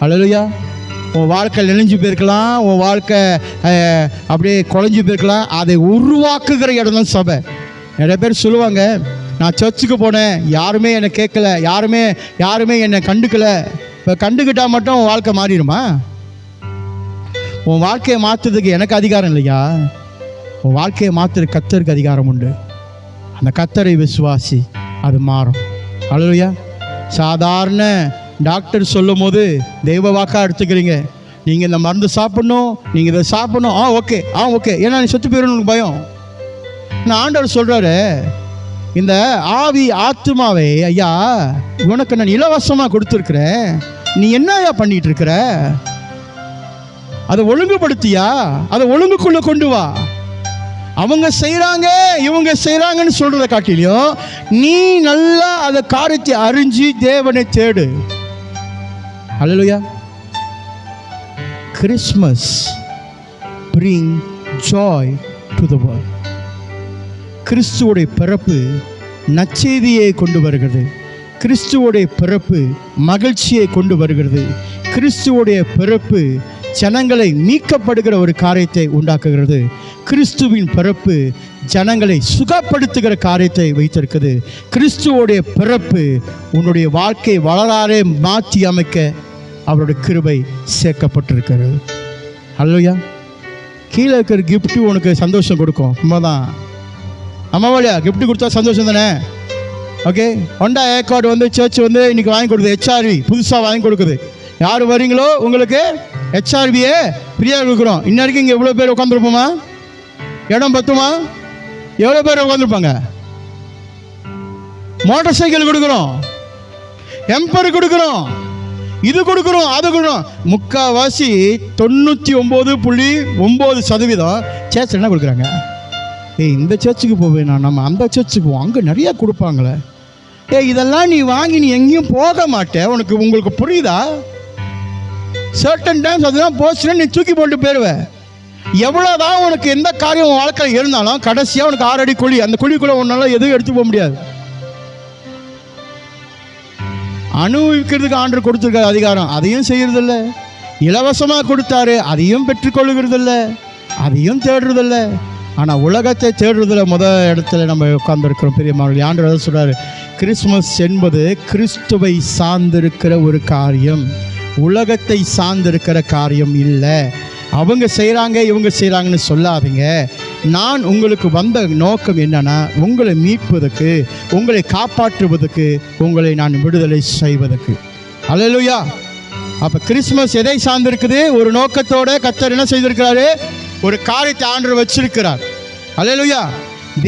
S1: Hallelujah. உன் வாழ்க்கை நெளிஞ்சு போயிருக்கலாம், உன் வாழ்க்கை அப்படியே குழஞ்சி போயிருக்கலாம். அதை உருவாக்குகிற இடம் தான் சபை. நிறைய பேர் சொல்லுவாங்க, நான் சர்ச்சுக்கு போனேன், யாருமே என்னை கேட்கல, யாருமே என்னை கண்டுக்கலை. இப்போ கண்டுக்கிட்டால் மட்டும் உன் வாழ்க்கை மாறிடுமா? உன் வாழ்க்கையை மாற்றுறதுக்கு எனக்கு அதிகாரம் இல்லையா? உன் வாழ்க்கையை மாற்றுற கர்த்தருக்கு அதிகாரம் உண்டு. அந்த கர்த்தரை விசுவாசி, அது மாறும். அல்லேலூயா. சாதாரண டாக்டர் சொல்லும் போது தெய்வ வாக்காக எடுத்துக்கிறீங்க. நீங்கள் இந்த மருந்து சாப்பிட்ணும், நீங்கள் இதை சாப்பிட்ணும். ஓகே ஏன்னா நீ செத்து போயிடணும் பயம். நான் ஆண்டவர் சொல்கிறாரு, இந்த ஆவி ஆத்துமாவை ஐயா உனக்கு நான் இலவசமாக கொடுத்துருக்குறேன், நீ என்ன ஐயா பண்ணிகிட்டு இருக்கிற? அதை ஒழுங்குபடுத்தியா, அதை ஒழுங்குக்குள்ளே கொண்டு வா. அவங்க செய்கிறாங்க இவங்க செய்கிறாங்கன்னு சொல்கிறத காட்டிலையும் நீ நல்லா அதை காரியத்தை அறிஞ்சு தேவனை தேடு. அல்லேலூயா. Christmas bring joy to the world. கிறிஸ்துவோடைய பிறப்பு நற்செய்தியை கொண்டு வருகிறது. கிறிஸ்துவோடைய பிறப்பு மகிழ்ச்சியை கொண்டு வருகிறது. கிறிஸ்துவோடைய பிறப்பு ஜனங்களை மீட்கப்படுகிற ஒரு காரியத்தை உண்டாக்குகிறது. கிறிஸ்துவின் பிறப்பு ஜனங்களை சுகப்படுத்துகிற காரியத்தை வைத்திருக்குது. கிறிஸ்துவோடைய பிறப்பு உன்னுடைய வாழ்க்கை வளராரே மாற்றி அமைக்க அவருடைய கிருபை சேர்க்கப்பட்டிருக்கிறது. அல்லேலூயா. கீழே இருக்கிற கிஃப்ட்டு உனக்கு சந்தோஷம் கொடுக்கும். உண்மைதான். அம்மாவாளியா கிஃப்ட் கொடுத்தா சந்தோஷம் தானே? ஓகே. ஹோண்டா ஏக்கார்டு வந்து சர்ச் வந்து இன்றைக்கி வாங்கி கொடுக்குது. ஹெச்ஆர்வி புதுசாக வாங்கி கொடுக்குது. யார் வரீங்களோ உங்களுக்கு ஹெச்ஆர்வியே ஃப்ரீயாக கொடுக்குறோம். இன்ன வரைக்கும் இங்கே எவ்வளோ பேர் உட்காந்துருப்போமா? இடம் பத்துமா? எவ்வளோ பேர் உட்காந்துருப்பாங்க? மோட்டார் சைக்கிள் கொடுக்குறோம், எம்பர் கொடுக்குறோம், இது கொடுக்குறோம், அது கொடுக்குறோம். முக்கால்வாசி 99.9% சேர்ச் என்ன கொடுக்குறாங்க? இந்த சர்ச்சுக்கு போவேன் நான், நம்ம அந்த சர்ச்சுக்கு போவோம், அங்கே நிறையா கொடுப்பாங்களே. இதெல்லாம் நீ வாங்கி நீ எங்கேயும் போக மாட்டே. உங்களுக்கு புரியுதா? சர்டன் டைம்ஸ் அதெல்லாம் போச்சுன்னா நீ தூக்கி போட்டு போயிடுவேன். எவ்வளோதான் உனக்கு எந்த காரியம் உன் வாழ்க்கையில் இருந்தாலும் கடைசியாக உனக்கு 6 அடி குழி, அந்த குழிக்குள்ளே உன்னால எதுவும் எடுத்து போக முடியாது. அனுபவிக்கிறதுக்கு ஆண்டவர் கொடுத்துருக்காரு அதிகாரம், அதையும் செய்யறதில்ல. இலவசமாக கொடுத்தாரு, அதையும் பெற்றுக்கொள்ளுகிறதில்ல, அதையும் தேடுறதில்ல. ஆனால் உலகத்தை தேடுறதில் இடத்துல நம்ம உட்கார்ந்துருக்கிறோம். பெரியமானவர்கள், ஆண்டவர் சொல்கிறாரு, கிறிஸ்மஸ் என்பது கிறிஸ்துவை சார்ந்திருக்கிற ஒரு காரியம், உலகத்தை சார்ந்திருக்கிற காரியம் இல்லை. அவங்க செய்கிறாங்க இவங்க செய்கிறாங்கன்னு சொல்லாதீங்க. நான் உங்களுக்கு வந்த நோக்கம் என்னன்னா, உங்களை மீட்பதற்கு, உங்களை காப்பாற்றுவதற்கு, உங்களை நான் விடுதலை செய்வதற்கு. அல்லேலூயா. அப்போ கிறிஸ்மஸ் எதை சார்ந்திருக்குது? ஒரு நோக்கத்தோட கர்த்தர் என்ன செய்திருக்கிறாரு? ஒரு காரியத்தை ஆண்டவர் வச்சிருக்கிறார். அல்லேலூயா.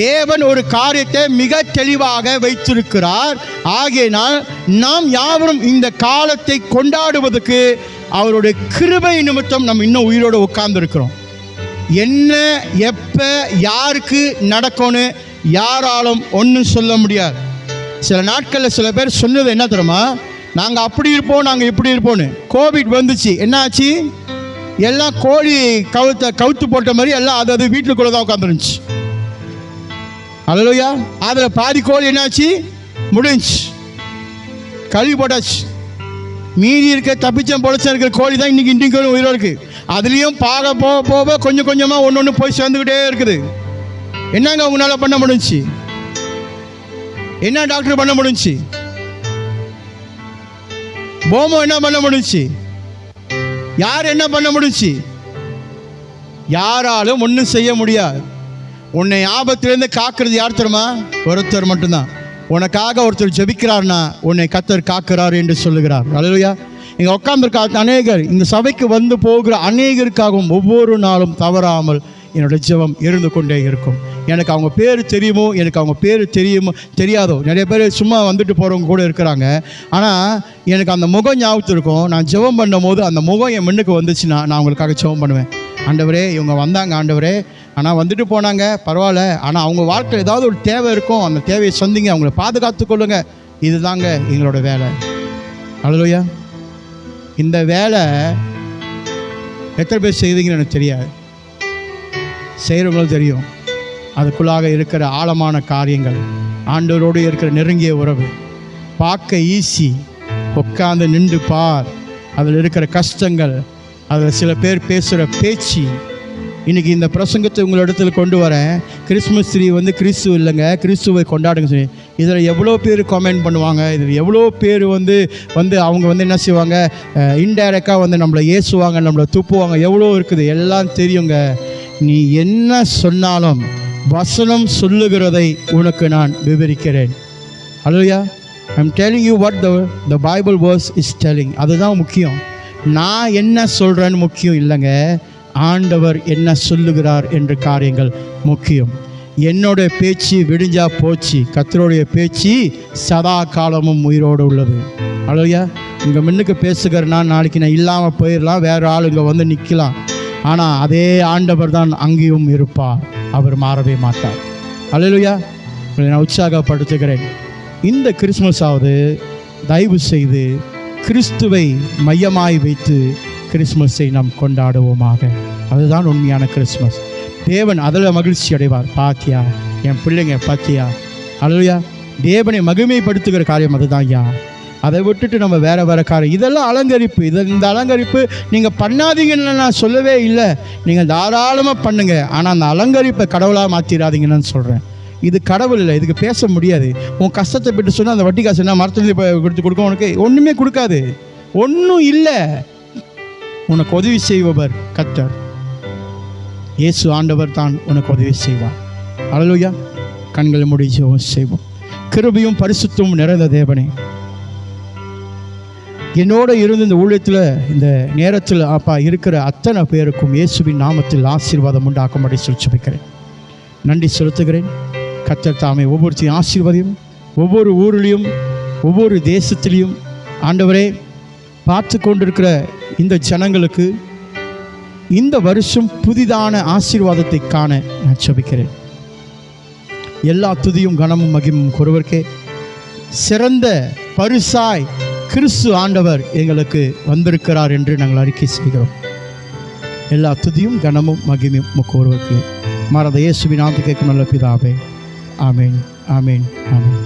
S1: தேவன் ஒரு காரியத்தை மிக தெளிவாக வைத்திருக்கிறார். ஆகையினால் நாம் யாவரும் இந்த காலத்தை கொண்டாடுவதற்கு அவருடைய கிருபை நிமித்தம் நம்ம இன்னும் உயிரோடு உட்கார்ந்துருக்கிறோம். என்ன எப்போ யாருக்கு நடக்கும்னு யாராலும் ஒன்றும் சொல்ல முடியாது. சில நாட்களில் சில பேர் சொன்னது என்ன தெரியுமா, நாங்கள் அப்படி இருப்போம், நாங்கள் இப்படி இருப்போம்னு. கோவிட் வந்துச்சு, என்ன ஆச்சு? எல்லாம் கோழி கவுத்து போட்ட மாதிரி எல்லாம் அது வீட்டுக்குள்ளே தான் உட்காந்துருந்துச்சு. அல்லேலூயா. அதில் பாதி கோழி என்னாச்சு? முடிஞ்சு கழுவி போட்டாச்சு. மீதி இருக்க தப்பிச்சம் பொழைச்சம் இருக்கிற கோழி தான் இன்றைக்கி உயிரோடு இருக்குது. அதுலேயும் போக போக கொஞ்சம் கொஞ்சமாக ஒன்று ஒன்று போய் சேர்ந்துக்கிட்டே இருக்குது. என்னங்க உங்களால் பண்ண முடிஞ்சுச்சு? என்ன டாக்டர் பண்ண முடிஞ்சுச்சு? போமோ என்ன பண்ண முடிஞ்சுச்சு? யார் என்ன பண்ண முடிஞ்சுச்சு? யாராலும் ஒன்றும் செய்ய முடியாது. உன்னை ஆபத்திலிருந்து காக்கிறது யார் தெரியுமா? ஒருத்தர் மட்டும்தான். உனக்காக ஒருத்தர் ஜெபிக்கிறார்னா உன்னை கர்த்தர் காக்கிறார் என்று சொல்லுகிறார். அல்லேலூயா. இங்கே உட்கார்ந்துருக்க அநேகர், இந்த சபைக்கு வந்து போகிற அநேகருக்காகவும் ஒவ்வொரு நாளும் தவறாமல் என்னோடய ஜெபம் இருந்து கொண்டே இருக்கும். எனக்கு அவங்க பேர் தெரியுமோ, எனக்கு அவங்க பேர் தெரியாதோ, நிறைய பேர் சும்மா வந்துட்டு போகிறவங்க கூட இருக்கிறாங்க. ஆனால் எனக்கு அந்த முகம் ஞாபகத்து இருக்கும். நான் ஜெபம் பண்ணும் போது அந்த முகம் என் முன்னுக்கு வந்துச்சுன்னா நான் அவங்களுக்காக ஜெபம் பண்ணுவேன். ஆண்டவரே, இவங்க வந்தாங்க ஆண்டவரே, ஆனால் வந்துட்டு போனாங்க, பரவாயில்ல, ஆனால் அவங்க வாழ்க்கையில் ஏதாவது ஒரு தேவை இருக்கும், அந்த தேவையை சொந்தீங்க, அவங்கள பாதுகாத்து கொள்ளுங்க. இது தாங்க எங்களோட வேலை. அல்லேலூயா. இந்த வேலை எத்தனை பேர் செய்வீங்கன்னு எனக்கு தெரியாது, செய்கிறவங்களும் தெரியும். அதுக்குள்ளாக இருக்கிற ஆழமான காரியங்கள், ஆண்டவரோடு இருக்கிற நெருங்கிய உறவு பார்க்க ஈஸி. உட்காந்து நின்று பார், அதில் இருக்கிற கஷ்டங்கள், அதில் சில பேர் பேசுகிற பேச்சு. இன்றைக்கி இந்த பிரசங்கத்தை உங்கள் இடத்துல கொண்டு வரேன். கிறிஸ்மஸ் ட்ரீ வந்து கிறிஸ்துவ இல்லைங்க, கிறிஸ்துவை கொண்டாடுங்க சொல்லி. இதில் எவ்வளோ பேர் கமெண்ட் பண்ணுவாங்க, இதில் எவ்வளோ பேர் வந்து அவங்க என்ன செய்வாங்க, இன்டைரக்டாக வந்து நம்மளை ஏசுவாங்க, நம்மளை துப்புவாங்க, எவ்வளோ இருக்குது, எல்லாம் தெரியுங்க. நீ என்ன சொன்னாலும் வசனம் சொல்லுகிறதை உனக்கு நான் விவரிக்கிறேன். அல்லேலூயா. I'm telling you what the Bible verse is telling. அதுதான் முக்கியம். நான் என்ன சொல்கிறேன்னு முக்கியம் இல்லைங்க, ஆண்டவர் என்ன சொல்லுகிறார் என்ற காரியங்கள் முக்கியம். என்னோட பேச்சு விடிஞ்சா போச்சு, கர்த்தருடைய பேச்சு சதா காலமும் உயிரோடு உள்ளது. அல்லேலூயா. இங்கே முன்னுக்கு பேசுகிறேன்னா நாளைக்கு நான் இல்லாமல் போயிடலாம், வேறு ஆள் இங்கே வந்து நிற்கலாம். ஆனால் அதே ஆண்டவர் தான் அங்கேயும் இருப்பார், அவர் மாறவே மாட்டார். அல்லேலூயா. நான் உற்சாகப்படுத்துகிறேன். இந்த கிறிஸ்மஸ் ஆவது தயவு செய்து கிறிஸ்துவை மையமாய் வைத்து கிறிஸ்மஸை நாம் கொண்டாடுவோமாக. அதுதான் உண்மையான கிறிஸ்மஸ். தேவன் அதில் மகிழ்ச்சி அடைவார். பாத்தியா என் பிள்ளைங்க, பாத்தியா? அல்லேலூயா. தேவனை மகிமைப்படுத்துகிற காரியம் அதுதான் ஐயா. அதை விட்டுட்டு நம்ம வேறு காரியம், இதெல்லாம் அலங்கரிப்பு. இந்த அலங்கரிப்பு நீங்கள் பண்ணாதீங்கன்னு நான் சொல்லவே இல்லை, நீங்கள் தாராளமாக பண்ணுங்கள். ஆனால் அந்த அலங்கரிப்பை கடவுளாக மாற்றிடாதீங்கன்னு சொல்கிறேன். இது கடவுள் இல்லை, இதுக்கு பேச முடியாது. உன் கஷ்டத்தை விட்டு சொன்னால் அந்த வட்டி காசு என்ன மரத்துலேருந்து கொடுக்கும்? உனக்கு ஒன்றுமே கொடுக்காது, ஒன்றும் இல்லை. உனக்கு உதவி செய்பவர் கர்த்தர் இயேசு ஆண்டவர் தான் உனக்கு உதவி செய்வார். அல்லேலூயா. கண்களை மூடி ஜெபம் செய்வோம். கிருபையும் பரிசுத்தமும் நிறைந்த தேவனே, என்னோடு இருந்து இந்த ஊழியத்தில் இந்த நேரத்தில் அப்பா இருக்கிற அத்தனை பேருக்கும் இயேசுவின் நாமத்தில் ஆசீர்வாதம் உண்டாக்கும்படி சொல்லிக்கிறேன். நன்றி செலுத்துகிறேன். கர்த்தர் தாமே ஒவ்வொருத்தையும் ஆசீர்வாதம், ஒவ்வொரு ஊரிலையும் ஒவ்வொரு தேசத்திலையும் ஆண்டவரே பார்த்து கொண்டிருக்கிற இந்த ஜனங்களுக்கு இந்த வருஷம் புதிதான ஆசீர்வாதத்தை காண நான் ஜெபிக்கிறேன். எல்லா துதியும் கனமும் மகிமும் ஒருவருக்கே. சிறந்த பரிசாய் கிறிஸ்து ஆண்டவர் எங்களுக்கு வந்திருக்கிறார் என்று நாங்கள் அறிக்கை செய்கிறோம். எல்லா துதியும் கனமும் மகிமையும் ஒருவருக்கு. மாறாத இயேசுவின் நாமத்தில் கேட்கும் நல்ல பிதாவே. ஆமேன், ஆமேன், ஆமேன்.